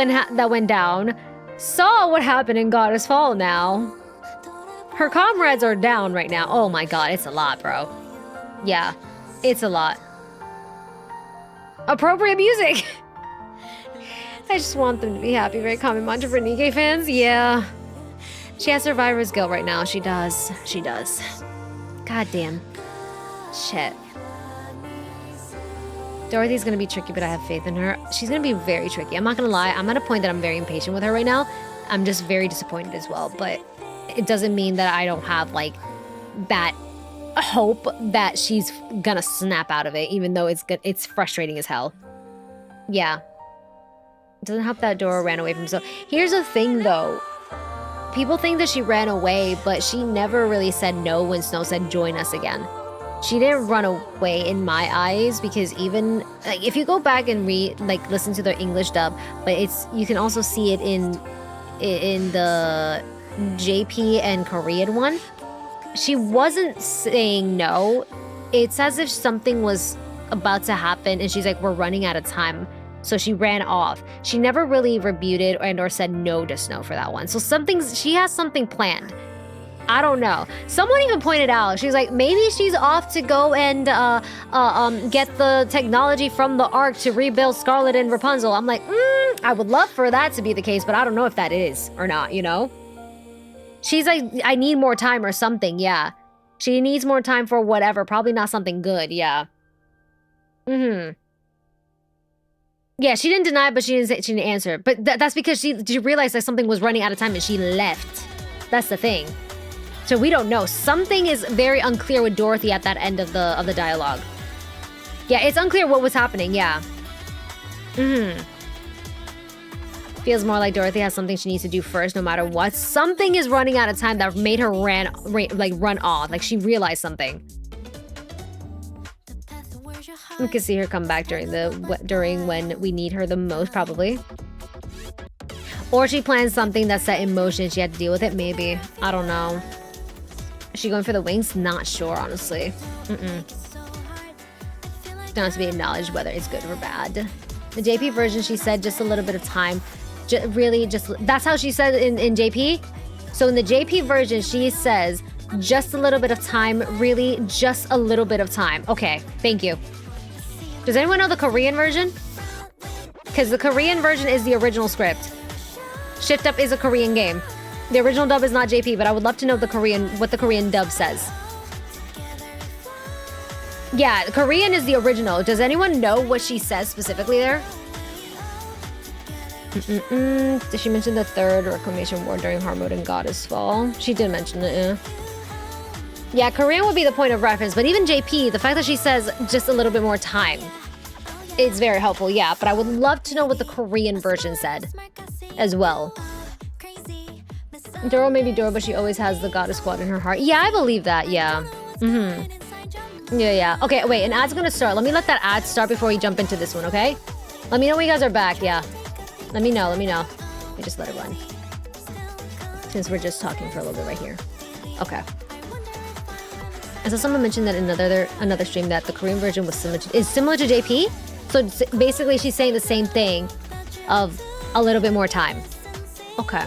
went down. Saw what happened in Goddess Fall now. Her comrades are down right now. Oh my god, it's a lot, bro. Yeah, it's a lot. Appropriate music! I just want them to be happy. Very common mantra for NIKKE fans. Yeah. She has survivor's guilt right now. She does. She does. God damn. Shit. Dorothy's gonna be tricky, but I have faith in her. She's gonna be very tricky. I'm not gonna lie. I'm at a point that I'm very impatient with her right now. I'm just very disappointed as well. But it doesn't mean that I don't have, like, that hope that she's gonna snap out of it, even though it's frustrating as hell. Yeah. It doesn't help that Dora ran away from himself. Here's the thing, though. People think that she ran away, but she never really said no when Snow said, join us again. She didn't run away in my eyes, because even, like, if you go back and listen to the English dub, but you can also see it in the JP and Korean one. She wasn't saying no. It's as if something was about to happen, and she's like, we're running out of time. So she ran off. She never really rebuted or said no to Snow for that one. So she has something planned. I don't know. Someone even pointed out, she's like, maybe she's off to go and get the technology from the Ark to rebuild Scarlet and Rapunzel. I'm like, I would love for that to be the case, but I don't know if that is or not, you know? She's like, I need more time or something, yeah. She needs more time for whatever, probably not something good, yeah. Yeah, she didn't deny, but she didn't answer. But that's because she realized that something was running out of time and she left. That's the thing. So we don't know. Something is very unclear with Dorothy at that end of the dialogue. Yeah, it's unclear what was happening, yeah. Feels more like Dorothy has something she needs to do first, no matter what. Something is running out of time that made her run off. Like, she realized something. We can see her come back during when we need her the most, probably. Or she plans something that's set in motion. She had to deal with it, maybe. I don't know. Is she going for the wings? Not sure, honestly. Don't have to be acknowledged whether it's good or bad. The JP version, she said just a little bit of time. That's how she said in JP? So in the JP version, she says just a little bit of time. Really, just a little bit of time. Okay, thank you. Does anyone know the Korean version? Because the Korean version is the original script. Shift Up is a Korean game. The original dub is not JP, but I would love to know what the Korean dub says. Yeah, Korean is the original. Does anyone know what she says specifically there? Did she mention the third Reclamation War during Hard Mode and Goddess Fall? She did mention it, yeah. Yeah, Korean would be the point of reference, but even JP, the fact that she says just a little bit more time, it's very helpful, yeah. But I would love to know what the Korean version said as well. Doro may be Doro, but she always has the Goddess Squad in her heart. Yeah, I believe that, yeah. Yeah. Okay, wait, an ad's gonna start. Let me let that ad start before we jump into this one, okay? Let me know when you guys are back, yeah. Let me know. Let me just let it run. Since we're just talking for a little bit right here. Okay. I saw someone mention that in another stream that the Korean version was similar to JP. So basically she's saying the same thing of a little bit more time. Okay.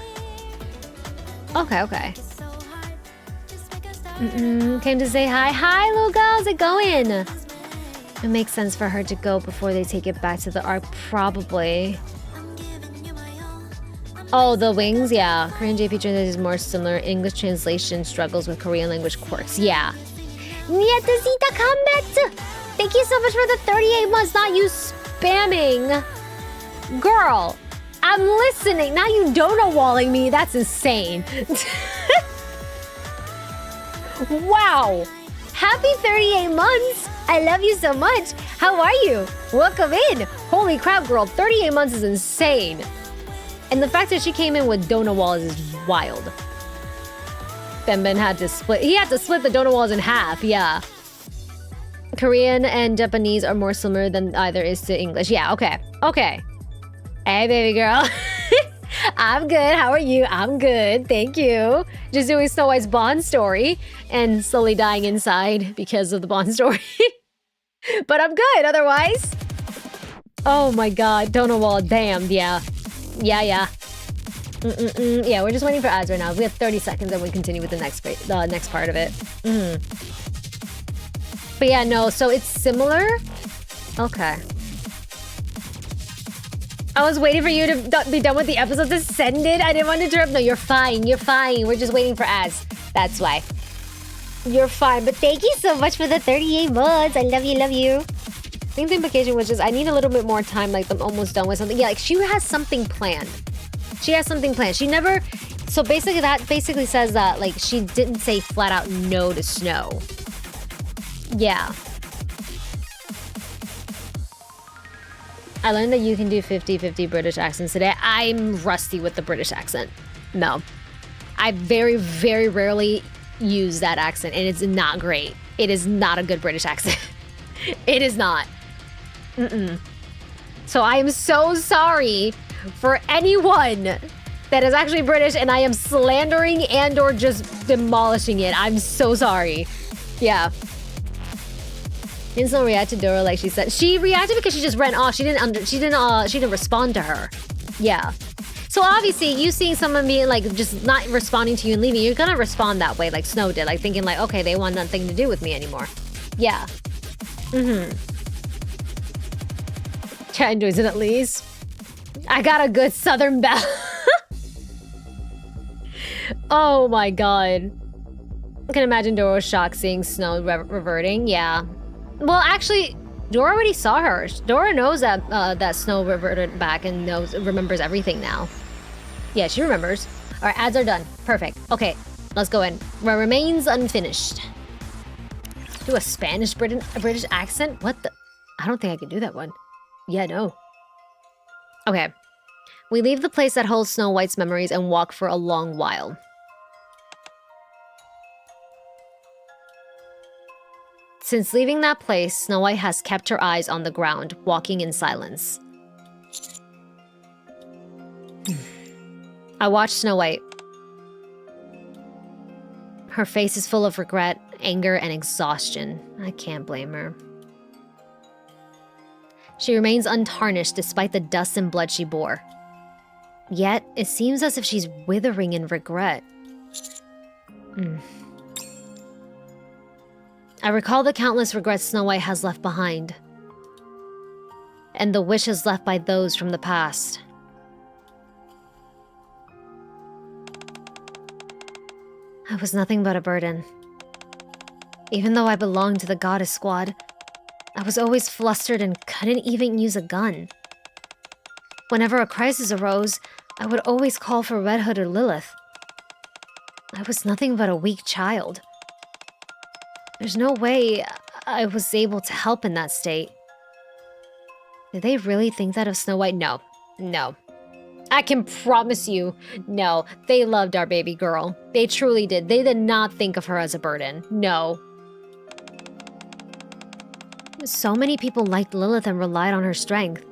Came to say hi. Hi, little girl. How's it going? It makes sense for her to go before they take it back to the Ark, probably. Oh, the wings? Yeah. Korean JP translation is more similar. English translation struggles with Korean language quirks. Yeah. Nietazita Combat! Thank you so much for the 38 months, not you spamming. Girl, I'm listening. Now you donut walling me. That's insane. Wow. Happy 38 months. I love you so much. How are you? Welcome in. Holy crap, girl. 38 months is insane. And the fact that she came in with donut walls is wild. Ben had to split. He had to split the donut walls in half. Yeah. Korean and Japanese are more similar than either is to English. Yeah, okay. Hey, baby girl. I'm good. How are you? I'm good. Thank you. Just doing Snow White's Bond story and slowly dying inside because of the Bond story. But I'm good otherwise. Oh my god. Donut wall. Damn. Yeah. Yeah. Yeah, we're just waiting for ads right now. We have 30 seconds and we continue with the next part of it. But yeah, no. So it's similar. Okay. I was waiting for you to be done with the episode to send it. I didn't want to interrupt. No, you're fine. You're fine. We're just waiting for ads. That's why. You're fine. But thank you so much for the 38 mods. I love you, love you. I think the implication was just I need a little bit more time. Like I'm almost done with something. Yeah, like she has something planned. She has something planned. She never... So basically that basically says that like she didn't say flat out no to Snow. Yeah. I learned that you can do 50-50 British accents today. I'm rusty with the British accent. No. I very, very rarely use that accent, and it's not great. It is not a good British accent. It is not. So I am so sorry for anyone that is actually British, and I am slandering and or just demolishing it. I'm so sorry. Yeah. Didn't react to Dora like she said. She reacted because she just ran off. She didn't respond to her. Yeah. So obviously, you seeing someone being like just not responding to you and leaving, you're gonna respond that way, like Snow did, like thinking like, okay, they want nothing to do with me anymore. Yeah. Chat enjoys it at least. I got a good Southern belle. Oh my god. I can imagine Dora was shocked seeing Snow reverting. Yeah. Well, actually, Dora already saw her. Dora knows that that Snow reverted back and remembers everything now. Yeah, she remembers. All right, ads are done. Perfect. Okay, let's go in. Remains unfinished. Do a Spanish British accent? What the? I don't think I can do that one. Yeah, no. Okay. We leave the place that holds Snow White's memories and walk for a long while. Since leaving that place, Snow White has kept her eyes on the ground, walking in silence. I watch Snow White. Her face is full of regret, anger, and exhaustion. I can't blame her. She remains untarnished despite the dust and blood she bore. Yet, it seems as if she's withering in regret. I recall the countless regrets Snow White has left behind, and the wishes left by those from the past. I was nothing but a burden. Even though I belonged to the Goddess Squad, I was always flustered and couldn't even use a gun. Whenever a crisis arose, I would always call for Red Hood or Lilith. I was nothing but a weak child. There's no way I was able to help in that state. Did they really think that of Snow White? No. No. I can promise you, no. They loved our baby girl. They truly did. They did not think of her as a burden. No. So many people liked Lilith and relied on her strength.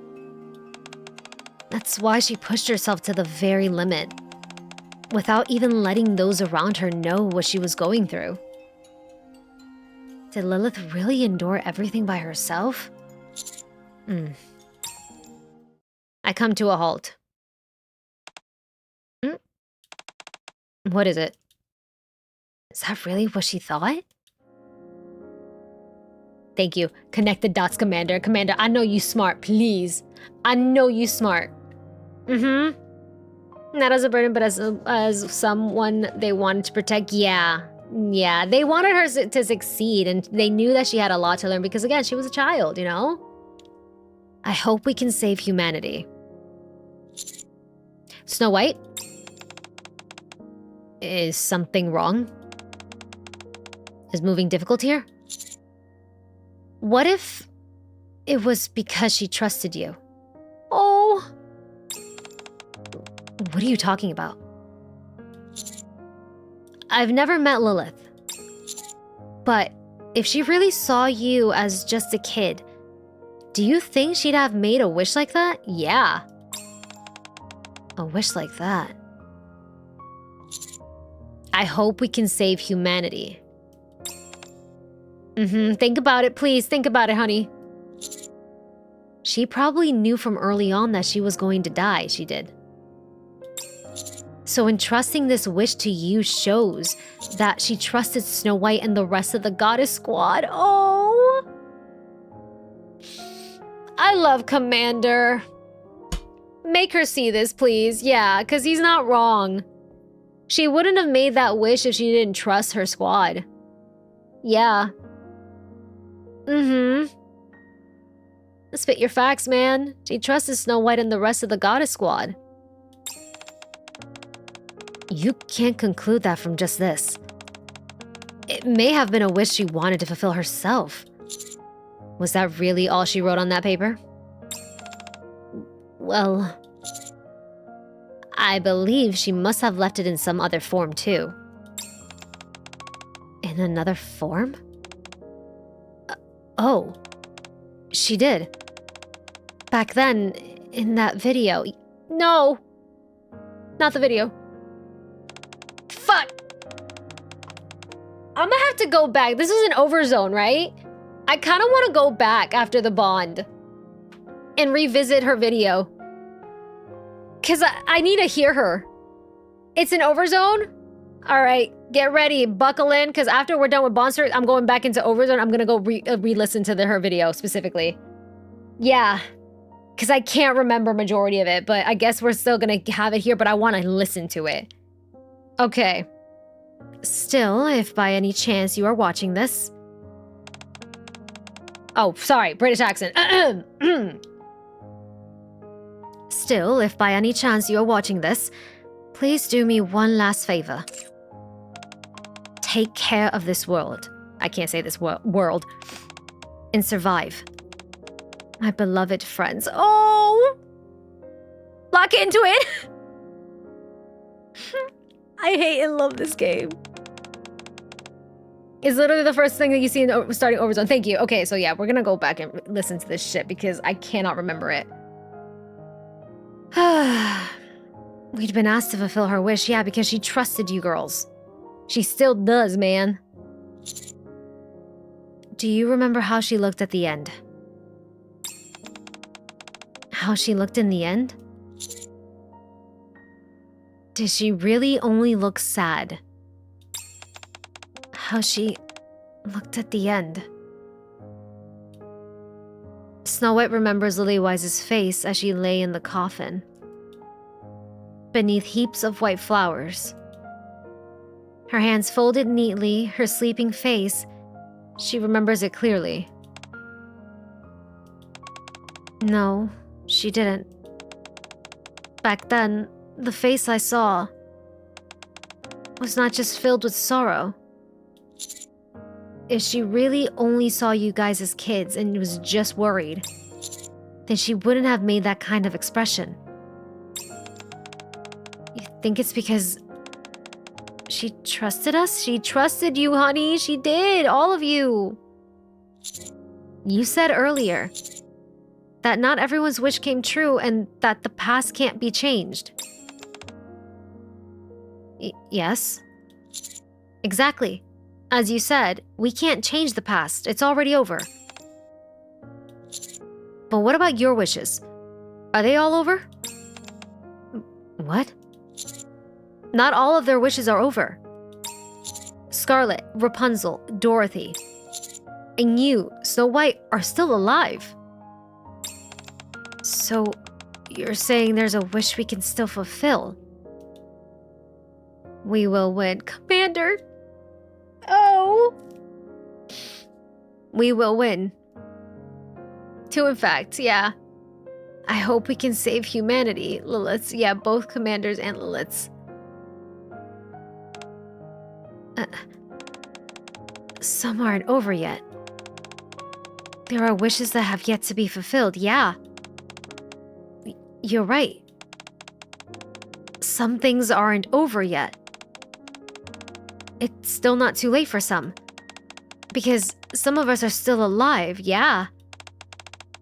That's why she pushed herself to the very limit, without even letting those around her know what she was going through. Did Lilith really endure everything by herself? I come to a halt. What is it? Is that really what she thought? Thank you. Connect the dots, Commander. Commander, I know you smart, please. I know you smart. Not as a burden, but as someone they wanted to protect. Yeah. Yeah, they wanted her to succeed, and they knew that she had a lot to learn because, again, she was a child, you know? I hope we can save humanity. Snow White? Is something wrong? Is moving difficult here? What if it was because she trusted you? Oh! What are you talking about? I've never met Lilith. But if she really saw you as just a kid, do you think she'd have made a wish like that? Yeah. A wish like that. I hope we can save humanity. Think about it, please. Think about it, honey. She probably knew from early on that she was going to die. She did. So entrusting this wish to you shows that she trusted Snow White and the rest of the goddess squad. Oh! I love Commander. Make her see this, please. Yeah, because he's not wrong. She wouldn't have made that wish if she didn't trust her squad. Yeah. Spit your facts, man. She trusted Snow White and the rest of the goddess squad. You can't conclude that from just this. It may have been a wish she wanted to fulfill herself. Was that really all she wrote on that paper? Well, I believe she must have left it in some other form too. In another form? Oh, she did. Back then, in that video. No! Not the video. Fuck! I'm gonna have to go back. This is an OverZone, right? I kind of want to go back after the bond and revisit her video. Because I need to hear her. It's an OverZone? All right, get ready, buckle in, because after we're done with Monster, I'm going back into OverZone. I'm going to go re-listen to her video specifically. Yeah, because I can't remember majority of it, but I guess we're still going to have it here, but I want to listen to it. Okay. Still, if by any chance you are watching this... Oh, sorry, British accent. Still, if by any chance you are watching this, please do me one last favor. Take care of this world. I can't say this world. And survive. My beloved friends. Oh! Lock into it! I hate and love this game. It's literally the first thing that you see in starting OverZone. Thank you. Okay, so yeah, we're gonna go back and listen to this shit because I cannot remember it. We'd been asked to fulfill her wish, yeah, because she trusted you girls. She still does, man. Do you remember how she looked at the end? How she looked in the end? Did she really only look sad? How she looked at the end? Snow White remembers Liliweiss's face as she lay in the coffin, beneath heaps of white flowers. Her hands folded neatly, her sleeping face, she remembers it clearly. No, she didn't. Back then, the face I saw was not just filled with sorrow. If she really only saw you guys as kids and was just worried, then she wouldn't have made that kind of expression. You think it's because she trusted us? She trusted you, honey. She did. All of you. You said earlier that not everyone's wish came true and that the past can't be changed. Yes. Exactly. As you said, we can't change the past. It's already over. But what about your wishes? Are they all over? What? Not all of their wishes are over. Scarlet, Rapunzel, Dorothy, and you, Snow White, are still alive. So, you're saying there's a wish we can still fulfill? We will win, Commander. Oh! We will win. Two, in fact, yeah. I hope we can save humanity, Lilith's. Yeah, both Commanders and Lilith's. Some aren't over yet. There are wishes that have yet to be fulfilled, yeah. You're right. Some things aren't over yet. It's still not too late for some. Because some of us are still alive, yeah.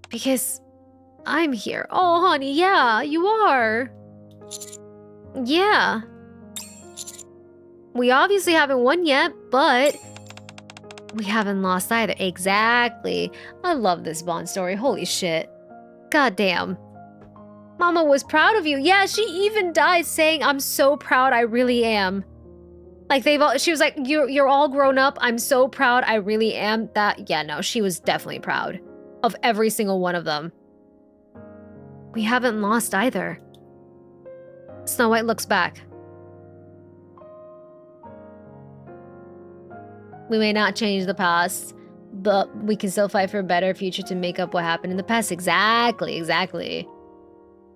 Because I'm here. Oh, honey, yeah, you are. Yeah. We obviously haven't won yet, but we haven't lost either. Exactly. I love this Bond story. Holy shit. God damn. Mama was proud of you. Yeah, she even died saying, I'm so proud, I really am. Like she was like, you're all grown up. I'm so proud, I really am. That, yeah, no, she was definitely proud of every single one of them. We haven't lost either. Snow White looks back. We may not change the past, but we can still fight for a better future to make up what happened in the past. Exactly, exactly.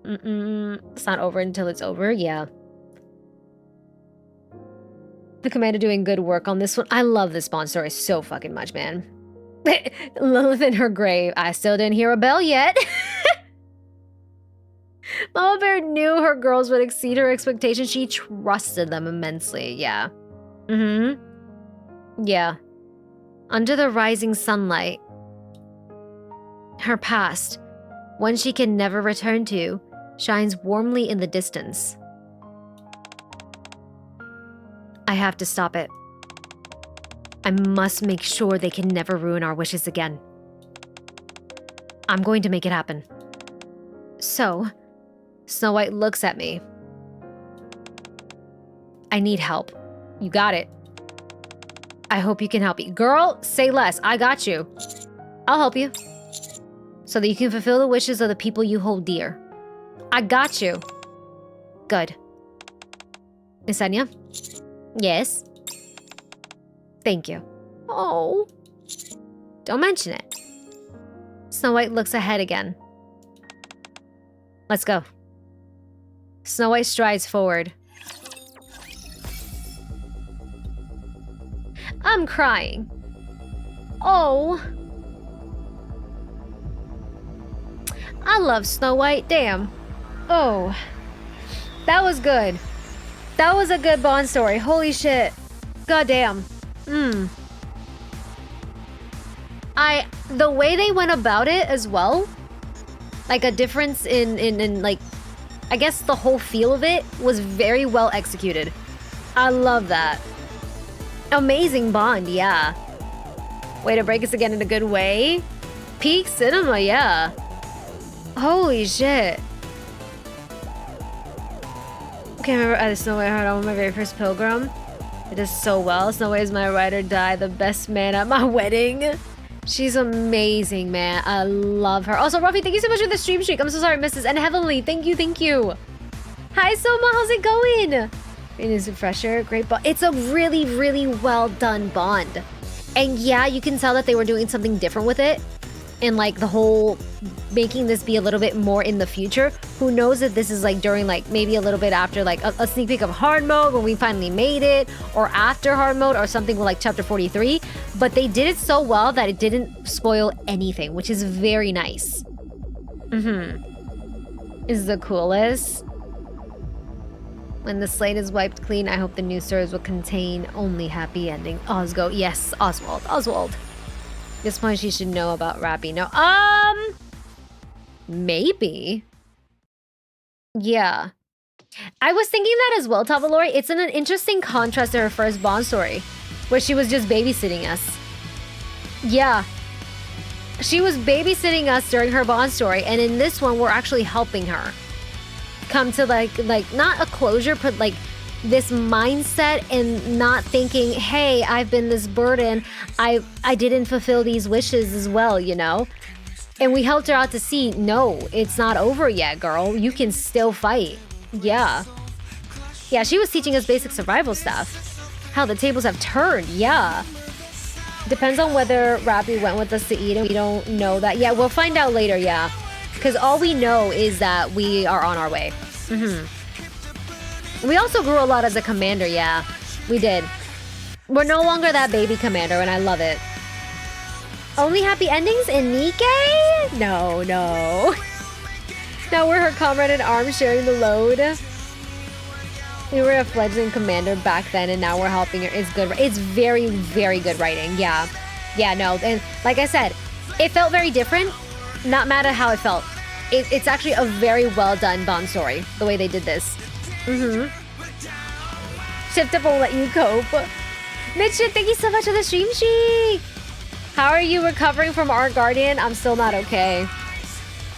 It's not over until it's over, yeah. The commander doing good work on this one. I love this Bond story so fucking much, man. Lilith in her grave. I still didn't hear a bell yet. Mama Bear knew her girls would exceed her expectations. She trusted them immensely, yeah. Yeah. Under the rising sunlight. Her past, one she can never return to, shines warmly in the distance. I have to stop it. I must make sure they can never ruin our wishes again. I'm going to make it happen. So, Snow White looks at me. I need help. You got it. I hope you can help me. Girl, say less. I got you. I'll help you. So that you can fulfill the wishes of the people you hold dear. I got you. Good. Miss Anya? Yes? Thank you. Oh. Don't mention it. Snow White looks ahead again. Let's go. Snow White strides forward. I'm crying. Oh. I love Snow White, damn. Oh. That was good. That was a good Bond story, holy shit. God damn. The way they went about it as well, like a difference in like, I guess the whole feel of it was very well executed. I love that. Amazing Bond, yeah. Way to break us again in a good way. Peak cinema, yeah. Holy shit. Okay, I remember Snow White heard on my very first pilgrim. It does so well. Snow White is my ride or die, the best man at my wedding. She's amazing, man. I love her. Also, Ruffy, thank you so much for the stream streak. I'm so sorry I missed this. And Heavenly, thank you, thank you. Hi, Soma, how's it going? It is a fresher, great Bond. It's a really, really well done Bond. And yeah, you can tell that they were doing something different with it. And like the whole making this be a little bit more in the future. Who knows if this is like during like maybe a little bit after like a sneak peek of hard mode when we finally made it, or after hard mode or something like chapter 43. But they did it so well that it didn't spoil anything, which is very nice. Is the coolest. When the slate is wiped clean, I hope the new stories will contain only happy ending. Osgo, yes, Oswald. At this point, she should know about Rappy. No, maybe. Yeah. I was thinking that as well, Tavalori. It's an interesting contrast to her first Bond story, where she was just babysitting us. Yeah. She was babysitting us during her Bond story, and in this one, we're actually helping her come to like not a closure, but like this mindset and not thinking, hey, I've been this burden. I didn't fulfill these wishes as well, you know? And we helped her out to see, no, it's not over yet, girl. You can still fight. Yeah. Yeah, she was teaching us basic survival stuff. How the tables have turned, yeah. Depends on whether Rappy went with us to eat, and we don't know that. Yeah, we'll find out later, yeah. Because all we know is that we are on our way. We also grew a lot as a commander, yeah. We did. We're no longer that baby commander, and I love it. Only happy endings in NIKKE? No. Now we're her comrade in arms sharing the load. We were a fledgling commander back then, and now we're helping her. It's good. It's very, very good writing, yeah. Yeah, no, and like I said, it felt very different, not matter how it felt. It's actually a very well done Bond story, the way they did this. Shift up won't let you cope. Mitchell, thank you so much for the stream sheet. How are you recovering from Art Guardian? I'm still not okay.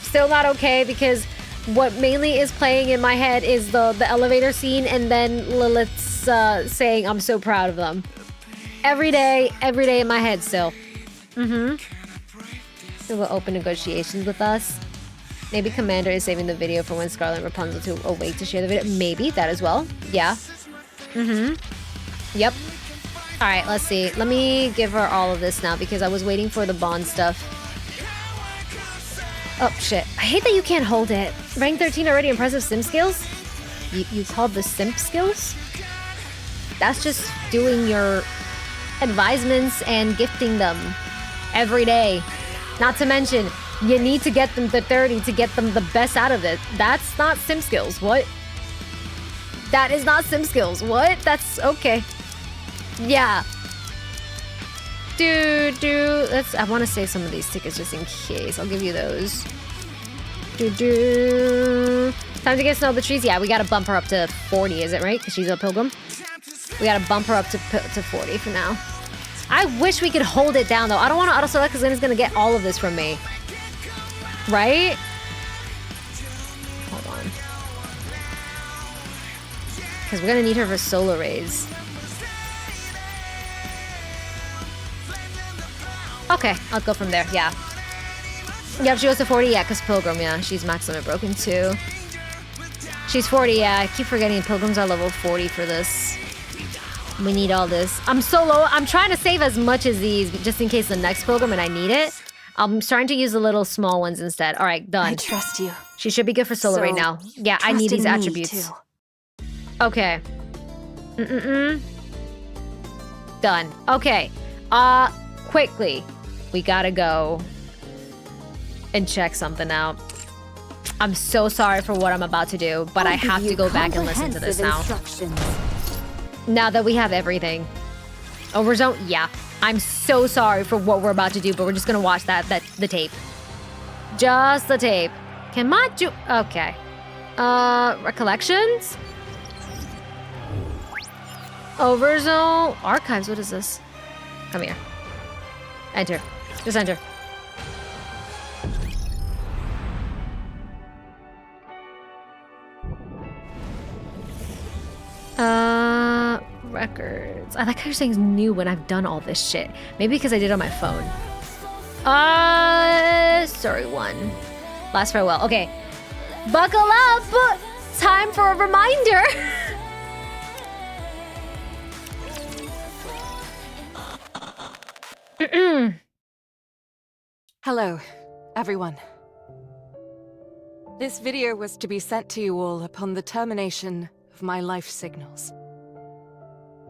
Still not okay because what mainly is playing in my head is the elevator scene and then Lilith's saying I'm so proud of them. Every day in my head still. They will open negotiations with us. Maybe Commander is saving the video for when Scarlet and Rapunzel to awake to share the video. Maybe that as well. Yeah. Yep. All right, let's see. Let me give her all of this now because I was waiting for the Bond stuff. Oh, shit. I hate that you can't hold it. Rank 13 already, impressive sim skills? You called the simp skills? That's just doing your advisements and gifting them every day. Not to mention, you need to get them to 30 to get them the best out of it. That's not sim skills. What? That is not sim skills. What? That's okay. Yeah. Let's. I want to save some of these tickets just in case. I'll give you those. Time to get snow the trees. Yeah, we gotta bump her up to 40. Is it right? Because she's a pilgrim. We gotta bump her up to 40 for now. I wish we could hold it down though. I don't want to auto select because then it's gonna get all of this from me. Right? Hold on. Because we're gonna need her for solar rays. Okay, I'll go from there, yeah. Yep, she goes to 40, yeah, because Pilgrim, yeah. She's max limit broken too. She's 40, yeah. I keep forgetting Pilgrims are level 40 for this. We need all this. I'm so low. I'm trying to save as much as these, just in case the next Pilgrim and I need it. I'm starting to use the little small ones instead. All right, done. I trust you. She should be good for solar right now. Yeah, I need these attributes. Too. Okay. Done. Okay. Quickly. We gotta go and check something out. I'm so sorry for what I'm about to do, but I have to go back and listen to this now. Now that we have everything. OverZone, yeah. I'm so sorry for what we're about to do, but we're just gonna watch the tape. Just the tape. Can my okay. Recollections? OverZone. Archives, what is this? Come here. Enter. Just enter. Records. I like how you're saying new when I've done all this shit. Maybe because I did it on my phone. Story 1. Last farewell. Okay. Buckle up! Time for a reminder! Hello, everyone. This video was to be sent to you all upon the termination of my life signals.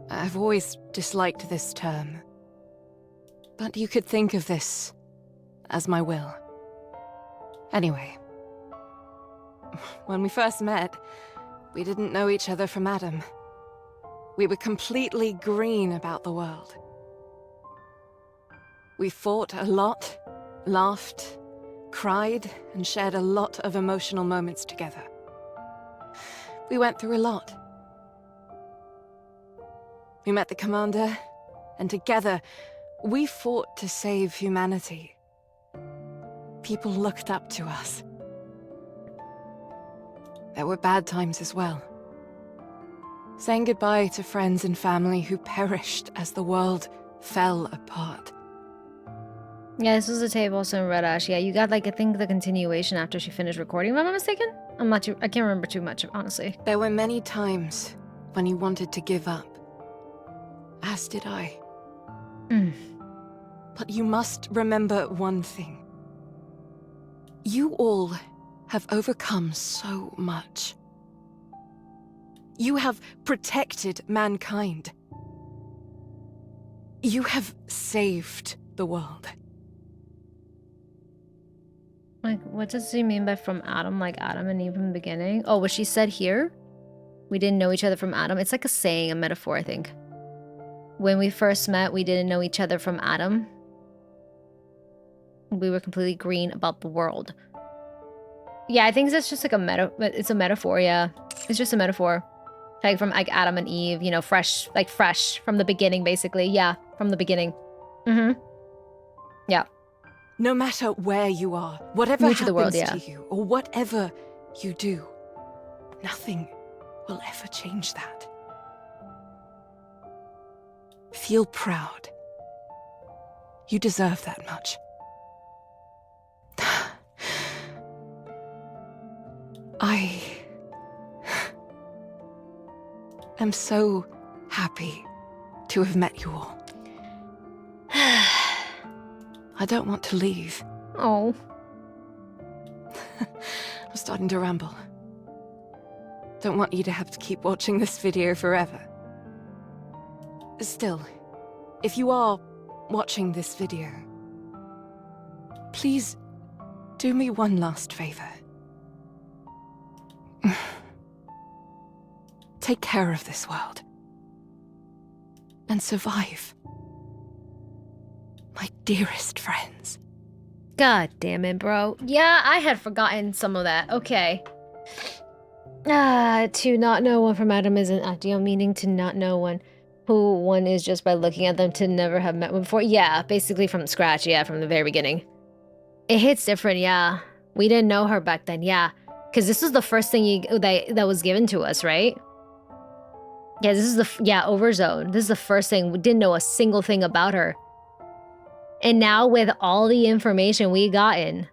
I've always disliked this term, but you could think of this as my will. Anyway, when we first met, we didn't know each other from Adam. We were completely green about the world. We fought a lot, laughed, cried, and shared a lot of emotional moments together. We went through a lot. We met the Commander, and together, we fought to save humanity. People looked up to us. There were bad times as well. Saying goodbye to friends and family who perished as the world fell apart. Yeah, this was a tape also in Red Ash. Yeah, you got, like, I think the continuation after she finished recording, if I'm not mistaken? I can't remember too much, honestly. There were many times when you wanted to give up. As did I. But you must remember one thing. You all have overcome so much. You have protected mankind. You have saved the world. Like, what does she mean by from Adam? Like Adam and Eve from the beginning? Oh, what she said here? We didn't know each other from Adam. It's like a saying, a metaphor, I think. When we first met, we didn't know each other from Adam. We were completely green about the world. Yeah, I think that's just like a it's a metaphor, yeah. It's just a metaphor. Like from like Adam and Eve, you know, fresh from the beginning, basically. Yeah, from the beginning. Mm-hmm. Yeah. No matter where you are, whatever New to the world, happens yeah. to you, or whatever you do, nothing will ever change that. Feel proud. You deserve that much. I am so happy to have met you all. I don't want to leave. Oh. I'm starting to ramble. Don't want you to have to keep watching this video forever. Still, if you are watching this video, please do me one last favor. Take care of this world. And survive. My dearest friends. God damn it, bro. Yeah, I had forgotten some of that. Okay. To not know one from Adam is an ideal, meaning to not know one who one is just by looking at them, to never have met one before. Yeah, basically from scratch, yeah, from the very beginning. It hits different, yeah. We didn't know her back then, yeah. Because this was the first thing that was given to us, right? Yeah, this is OverZone. This is the first thing. We didn't know a single thing about her. And now with all the information we gotten,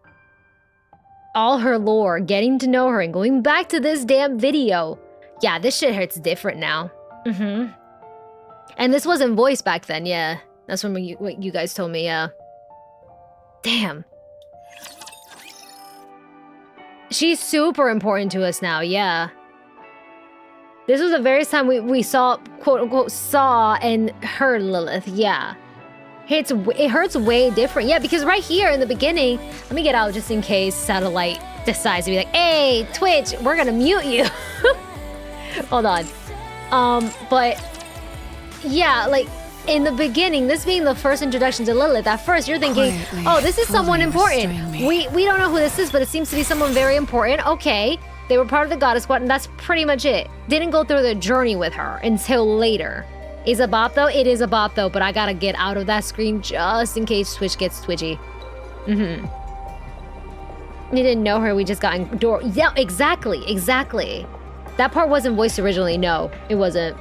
all her lore, getting to know her, and going back to this damn video. Yeah, this shit hurts different now. Mm-hmm. And this wasn't voiced back then, yeah. That's what you guys told me, yeah. Damn. She's super important to us now, yeah. This was the very time we saw, quote unquote, saw and heard Lilith, yeah. It hurts way different. Yeah, because right here in the beginning, let me get out just in case Satellite decides to be like, hey, Twitch, we're gonna mute you. Hold on. But yeah, like in the beginning, this being the first introduction to Lilith, at first you're thinking, oh, this is someone important. We don't know who this is, but it seems to be someone very important. Okay, they were part of the Goddess Squad, and that's pretty much it. Didn't go through the journey with her until later. Is a bop though? It is a bop though, but I gotta get out of that screen just in case Twitch gets twitchy. Mm-hmm. We didn't know her, we just got in door. Yeah, exactly. That part wasn't voiced originally, no, it wasn't.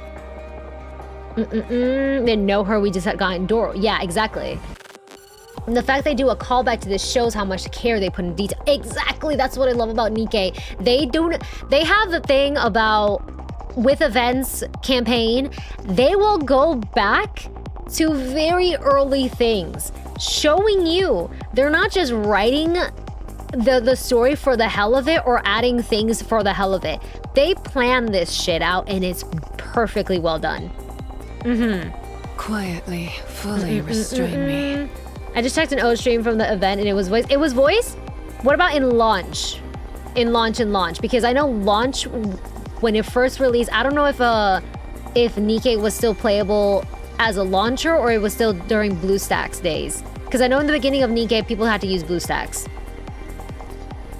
Didn't know her, we just had gotten door. Yeah, exactly. And the fact they do a callback to this shows how much care they put in detail. Exactly, that's what I love about NIKKE. They have the thing about with events campaign, they will go back to very early things, showing you they're not just writing the story for the hell of it or adding things for the hell of it. They plan this shit out and it's perfectly well done. Quietly, fully restrain me. I just checked an O stream from the event and it was voice. It was voice? What about in launch? In launch? Because I know launch, when it first released, I don't know if NIKKE was still playable as a launcher or it was still during BlueStacks days. Because I know in the beginning of NIKKE, people had to use BlueStacks.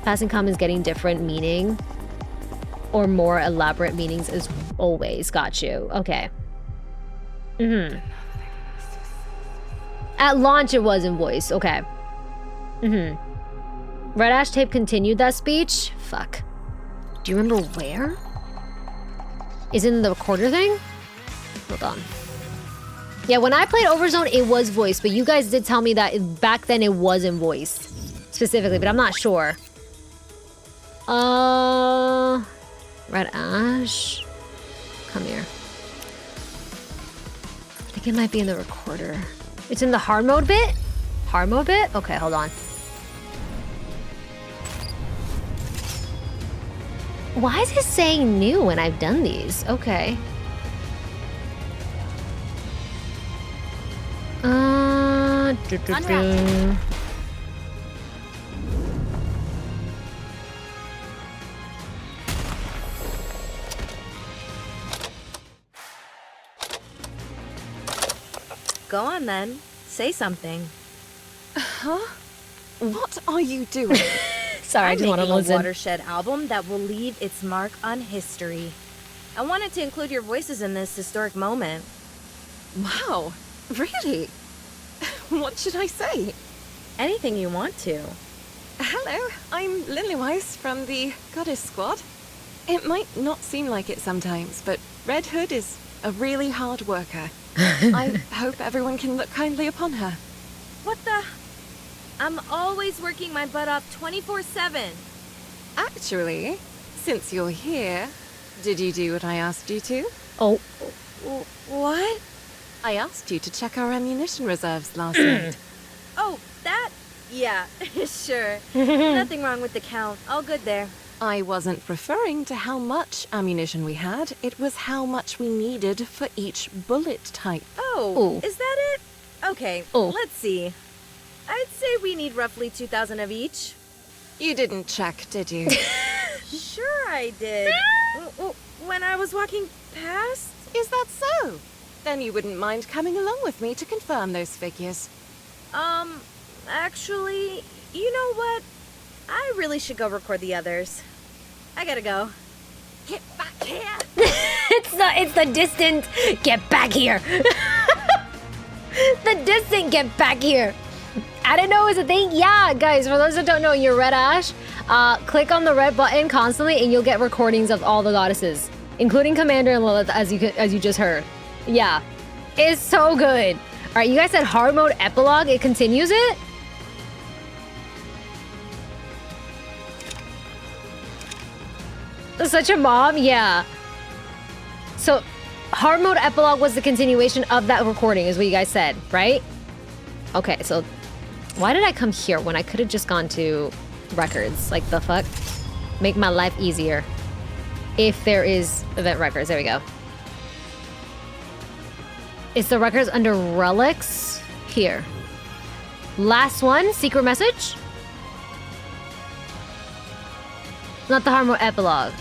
Passing comments getting different meaning or more elaborate meanings as always. Got you. Okay. At launch, it was in voice. Okay. Red Ash Tape continued that speech? Fuck. Do you remember where? Is it in the recorder thing? Hold on. Yeah, when I played OverZone, it was voice, but you guys did tell me that back then it wasn't voice specifically, but I'm not sure. Red Ash. Come here. I think it might be in the recorder. It's in the hard mode bit? Hard mode bit? Okay, hold on. Why is it saying new when I've done these? Okay. Go on then. Say something. Huh? What are you doing? Sorry, I I'm just want to making a listen. watershed album that will leave its mark on history. I wanted to include your voices in this historic moment. Wow, really? What should I say? Anything you want to. Hello, I'm Liliweiss from the Goddess Squad. It might not seem like it sometimes, but Red Hood is a really hard worker. I hope everyone can look kindly upon her. What the? I'm always working my butt off 24/7. Actually, since you're here, did you do what I asked you to? Oh. What? I asked you to check our ammunition reserves last night. Oh, that? Yeah, sure. Nothing wrong with the count. All good there. I wasn't referring to how much ammunition we had, it was how much we needed for each bullet type. Oh, Ooh. is that it? Okay, Oh. let's see. I'd say we need roughly 2,000 of each. You didn't check, did you? Sure I did. When I was walking past? Is that so? Then you wouldn't mind coming along with me to confirm those figures. Actually, you know what? I really should go record the others. I gotta go. Get back here! It's the distant get back here. The distant get back here. I didn't know it was a thing. Yeah, guys, for those that don't know, you're Red Ash. Click on the red button constantly and you'll get recordings of all the goddesses, including Commander and Lilith, as you just heard. Yeah, it's so good. All right, you guys said hard mode epilogue. It continues it. Such a mom, yeah. So, hard mode epilogue was the continuation of that recording, is what you guys said, right? Okay, so why did I come here when I could have just gone to records? Like, the fuck? Make my life easier. If there is event records, there we go. It's the records under relics. Here. Last one, secret message. Not the hard mode epilogue.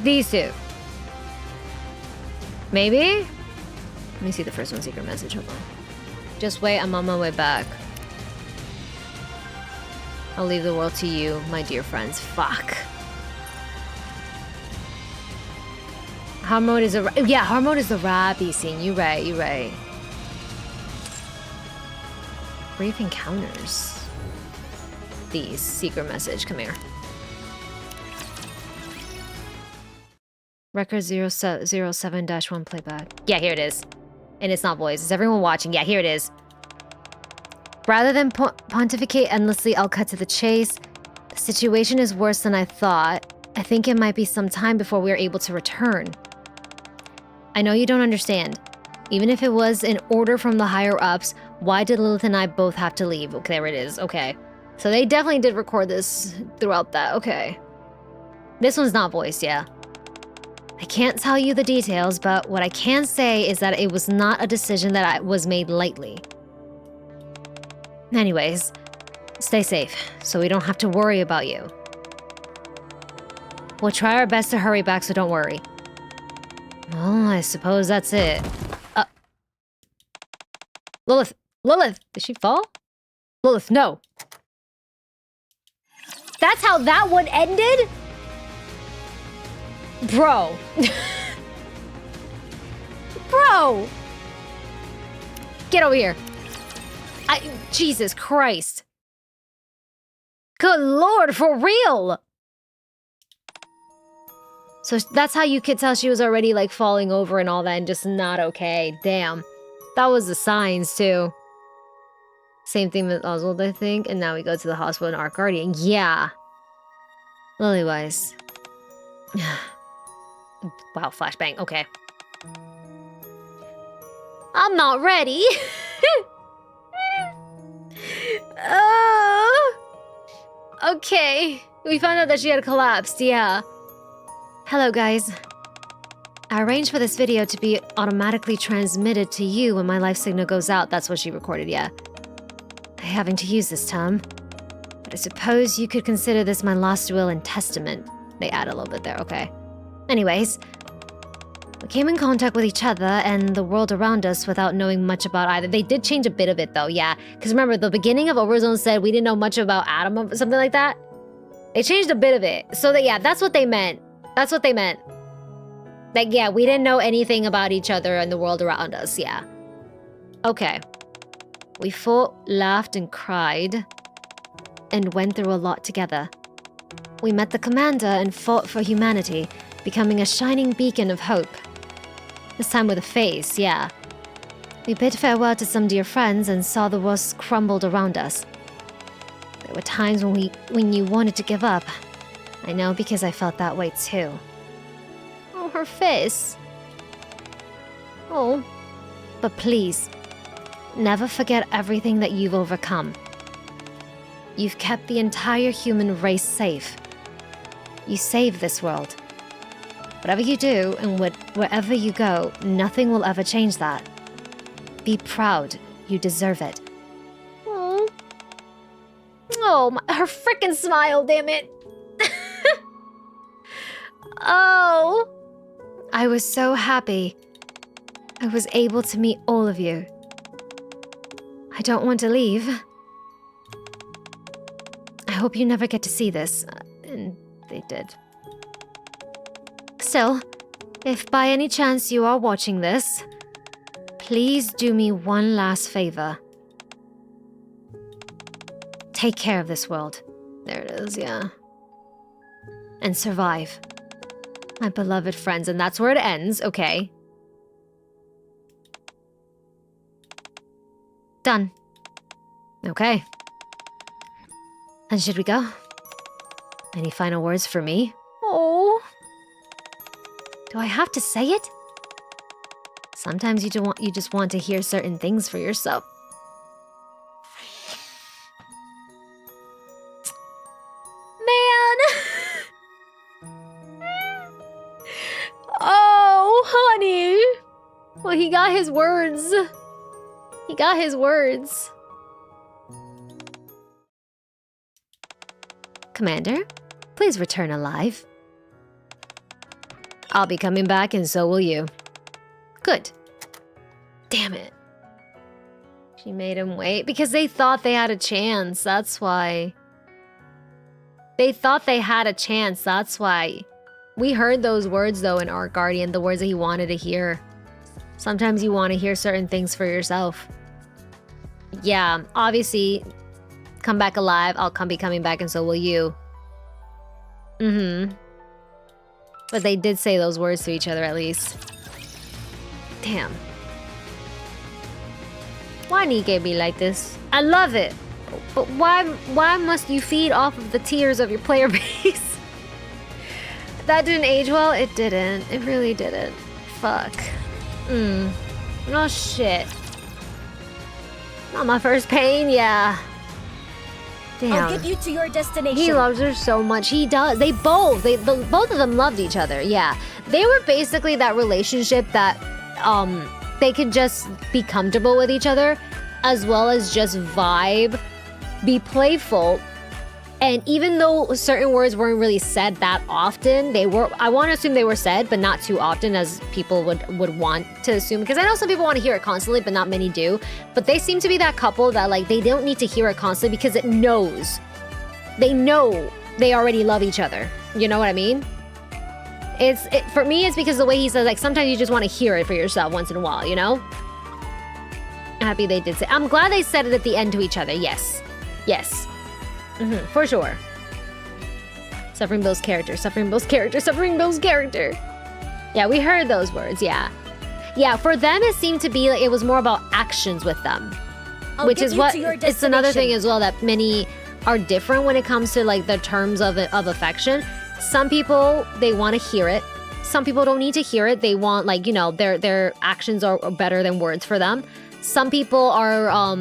These two. Maybe? Let me see the first one, secret message. Hold on. Just wait, I'm on my way back. I'll leave the world to you, my dear friends. Fuck. Hard mode is yeah, hard mode is the Rabbi scene. You right. Brief encounters. These. Secret message. Come here. Record 007-1 playback. Yeah, here it is. And it's not voice. Is everyone watching? Yeah, here it is. Rather than pontificate endlessly, I'll cut to the chase. The situation is worse than I thought. I think it might be some time before we are able to return. I know you don't understand. Even if it was an order from the higher-ups, why did Lilith and I both have to leave? Okay, there it is. Okay. So they definitely did record this throughout that. Okay. This one's not voiced, yeah. I can't tell you the details, but what I can say is that it was not a decision that was made lightly. Anyways, stay safe, so we don't have to worry about you. We'll try our best to hurry back, so don't worry. Well, I suppose that's it. Lilith! Lilith! Did she fall? Lilith, no! That's how that one ended? Bro. Bro! Get over here. Jesus Christ. Good Lord, for real! So that's how you could tell she was already like falling over and all that and just not okay. Damn. That was the signs too. Same thing with Oswald, I think. And now we go to the hospital and Arc Guardian. Yeah. Liliweiss. Wow, flashbang. Okay. I'm not ready. Okay. We found out that she had collapsed, yeah. Hello, guys. I arranged for this video to be automatically transmitted to you when my life signal goes out. That's what she recorded, yeah. I'm having to use this term. But I suppose you could consider this my last will and testament. They add a little bit there, okay. Anyways, We came in contact with each other and the world around us without knowing much about either. They did change a bit of it though, yeah. Because remember, the beginning of OverZone said we didn't know much about Adam or something like that. They changed a bit of it. So that, yeah, that's what they meant. That's what they meant. Like, yeah, we didn't know anything about each other and the world around us, yeah. Okay. We fought, laughed, and cried, and went through a lot together. We met the commander and fought for humanity, becoming a shining beacon of hope. This time with a face, yeah. We bid farewell to some dear friends and saw the world crumbled around us. There were times when you wanted to give up. I know because I felt that way too. Oh, her face. Oh. But please, never forget everything that you've overcome. You've kept the entire human race safe. You saved this world. Whatever you do and wherever you go, nothing will ever change that. Be proud. You deserve it. Oh. Oh, her frickin' smile, damn it. Oh. I was so happy. I was able to meet all of you. I don't want to leave. I hope you never get to see this. And they did. Still, if by any chance you are watching this, please do me one last favor. Take care of this world. There it is, yeah. And survive. My beloved friends, and that's where it ends, okay. Done. Okay. And should we go? Any final words for me? Oh. Do I have to say it? Sometimes you just want to hear certain things for yourself. Man! Oh, honey! Well, he got his words. He got his words. Commander, please return alive. I'll be coming back and so will you. Good. Damn it. She made him wait because they thought they had a chance. That's why. They thought they had a chance. That's why. We heard those words though in Art Guardian, the words that he wanted to hear. Sometimes you want to hear certain things for yourself. Yeah, obviously, come back alive. I'll be coming back and so will you. Mm-hmm. But they did say those words to each other at least. Damn. Why NIKKE be like this? I love it. But why must you feed off of the tears of your player base? That didn't age well? It didn't. It really didn't. Fuck. Oh shit. Not my first pain, yeah. Damn. I'll get you to your destination. He loves her so much. He does. They both. Both of them loved each other. Yeah. They were basically that relationship that they could just be comfortable with each other, as well as just vibe, be playful. And even though certain words weren't really said that often, they were, I want to assume they were said, but not too often as people would want to assume. Because I know some people want to hear it constantly, but not many do. But they seem to be that couple that like they don't need to hear it constantly because it knows. They know they already love each other. You know what I mean? For me, it's because the way he says, like, sometimes you just want to hear it for yourself once in a while, you know? Happy they did say. I'm glad they said it at the end to each other. Yes. Yes. For sure. Suffering Bill's character. Suffering Bill's character. Suffering Bill's character. Yeah, we heard those words. Yeah. Yeah, for them, it seemed to be like it was more about actions with them. Which is what, it's another thing as well that many are different when it comes to like the terms of affection. Some people, they want to hear it. Some people don't need to hear it. They want like, you know, their actions are better than words for them. Some people are,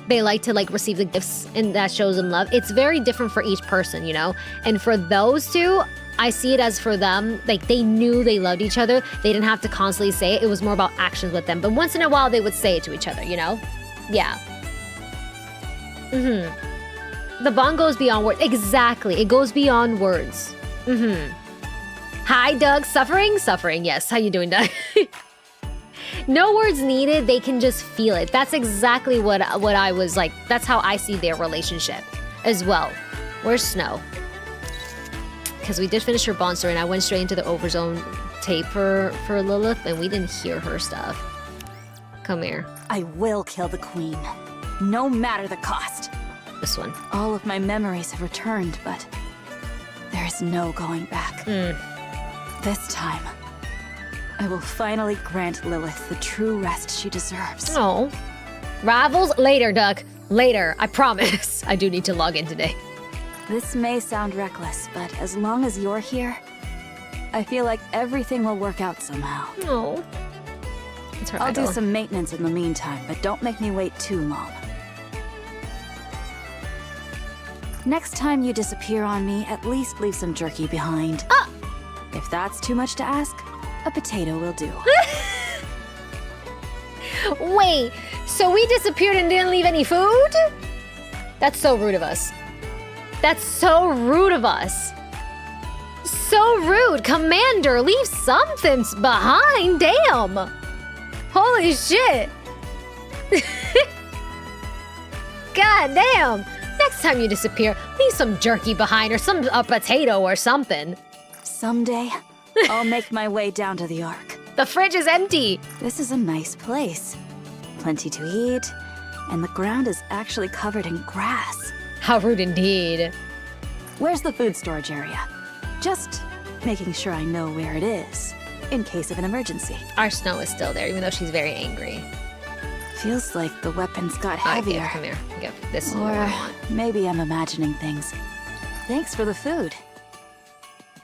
they like to like receive the gifts and that shows them love. It's very different for each person, you know? And for those two, I see it as for them, like they knew they loved each other. They didn't have to constantly say it. It was more about actions with them. But once in a while, they would say it to each other, you know? Yeah. The bond goes beyond words. Exactly. It goes beyond words. Hi, Doug. Suffering? Suffering, yes. How you doing, Doug? No words needed. They can just feel it. That's exactly what I was like. That's how I see their relationship as well. Where's Snow? Because we did finish her bond story, and I went straight into the OverZone tape for Lilith, and we didn't hear her stuff. Come here. I will kill the queen, no matter the cost. This one. All of my memories have returned, but there is no going back. This time, I will finally grant Lilith the true rest she deserves. Oh. Rivals? Later, Duck. Later. I promise. I do need to log in today. This may sound reckless, but as long as you're here, I feel like everything will work out somehow. Oh. It's her I'll do idol. some maintenance in the meantime, but don't make me wait too long. Next time you disappear on me, at least leave some jerky behind. Ah! If that's too much to ask, a potato will do. Wait, so we disappeared and didn't leave any food? That's so rude of us. That's so rude of us. So rude. Commander, leave something behind. Damn. Holy shit. God damn. Next time you disappear, leave some jerky behind or a potato or something. Someday, I'll make my way down to the Ark. The fridge is empty. This is a nice place. Plenty to eat, and the ground is actually covered in grass. How rude indeed. Where's the food storage area? Just making sure I know where it is, in case of an emergency. Our Snow is still there, even though she's very angry. Feels like the weapons got All right, heavier. come here. Give. This is what Or I want. maybe I'm imagining things. Thanks for the food.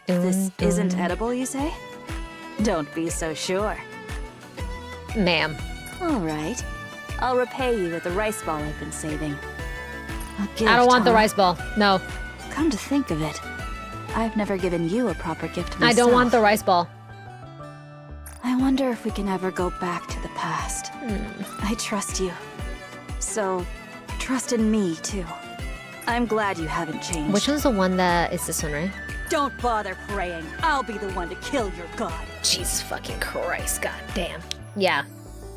This isn't edible, you say? Don't be so sure. Ma'am. All right. I'll repay you with the rice ball I've been saving. A gift, I don't want the huh? rice ball. No. Come to think of it, I've never given you a proper gift myself. I don't want the rice ball. I wonder if we can ever go back to the past. I trust you. So, trust in me, too. I'm glad you haven't changed. Which one's the one that is this one, right? Don't bother praying. I'll be the one to kill your god. Jesus fucking Christ. God damn. Yeah.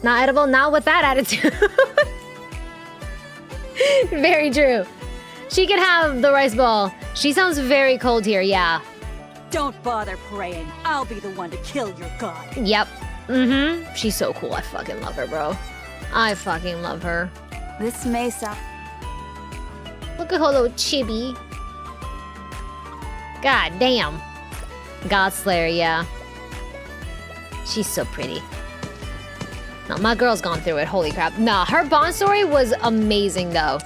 Not edible, not with that attitude. Very true. She can have the rice ball. She sounds very cold here, yeah. Don't bother praying. I'll be the one to kill your god. Yep. Mm-hmm. She's so cool. I fucking love her, bro. I fucking love her. This may sound... Look at her little chibi. God damn. Godslayer, yeah. She's so pretty. No, my girl's gone through it. Holy crap. Nah, her Bond story was amazing, though.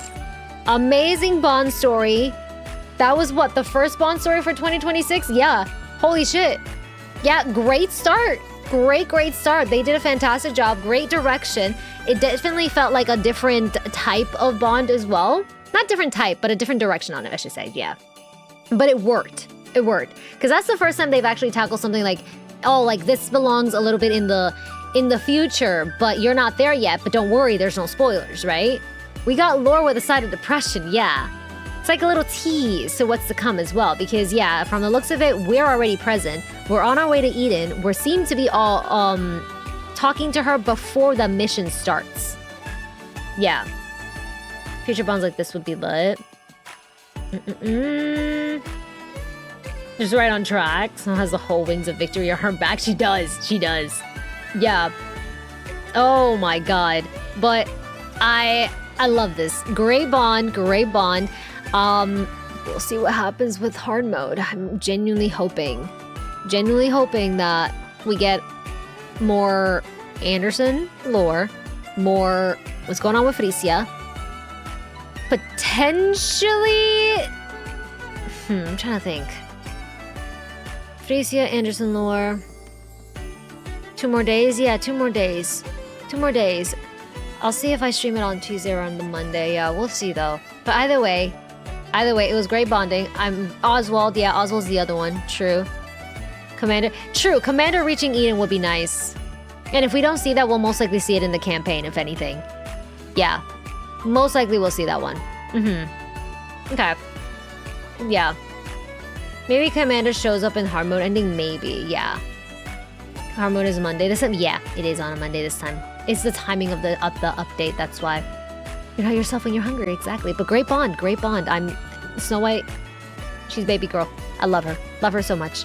Amazing Bond story. That was what, the first Bond story for 2026? Yeah. Holy shit. Yeah, great start. Great start. They did a fantastic job. Great direction. It definitely felt like a different type of Bond as well. Not different type, but a different direction on it, I should say. Yeah. But it worked. It worked. Because that's the first time they've actually tackled something like, oh, like this belongs a little bit in the future, but you're not there yet. But don't worry, there's no spoilers, right? We got lore with a side of depression, yeah. It's like a little tease to what's to come as well. Because, yeah, from the looks of it, we're already present. We're on our way to Eden. We seem to be all talking to her before the mission starts. Yeah. Future bonds like this would be lit. Just right on track. Someone has the whole wings of victory on her back. She does. She does. Yeah. Oh my god. But I love this. Great bond. Great bond. We'll see what happens with hard mode. I'm genuinely hoping that we get more Anderson lore, more what's going on with Frisia. Potentially, I'm trying to think. Frisia, Anderson lore. 2 more days? Yeah, 2 more days. 2 more days. I'll see if I stream it on Tuesday or on the Monday. Yeah, we'll see though. But either way, it was great bonding. I'm Oswald. Yeah, Oswald's the other one. True. Commander reaching Eden would be nice. And if we don't see that, we'll most likely see it in the campaign, if anything. Yeah. Most likely we'll see that one. Okay. Yeah. Maybe Commander shows up in hard mode ending. Maybe, yeah. Hard mode is Monday this time. Yeah, it is on a Monday this time. It's the timing of the update. That's why. You're not yourself when you're hungry. Exactly. But great bond. Great bond. I'm Snow White. She's baby girl. I love her. Love her so much.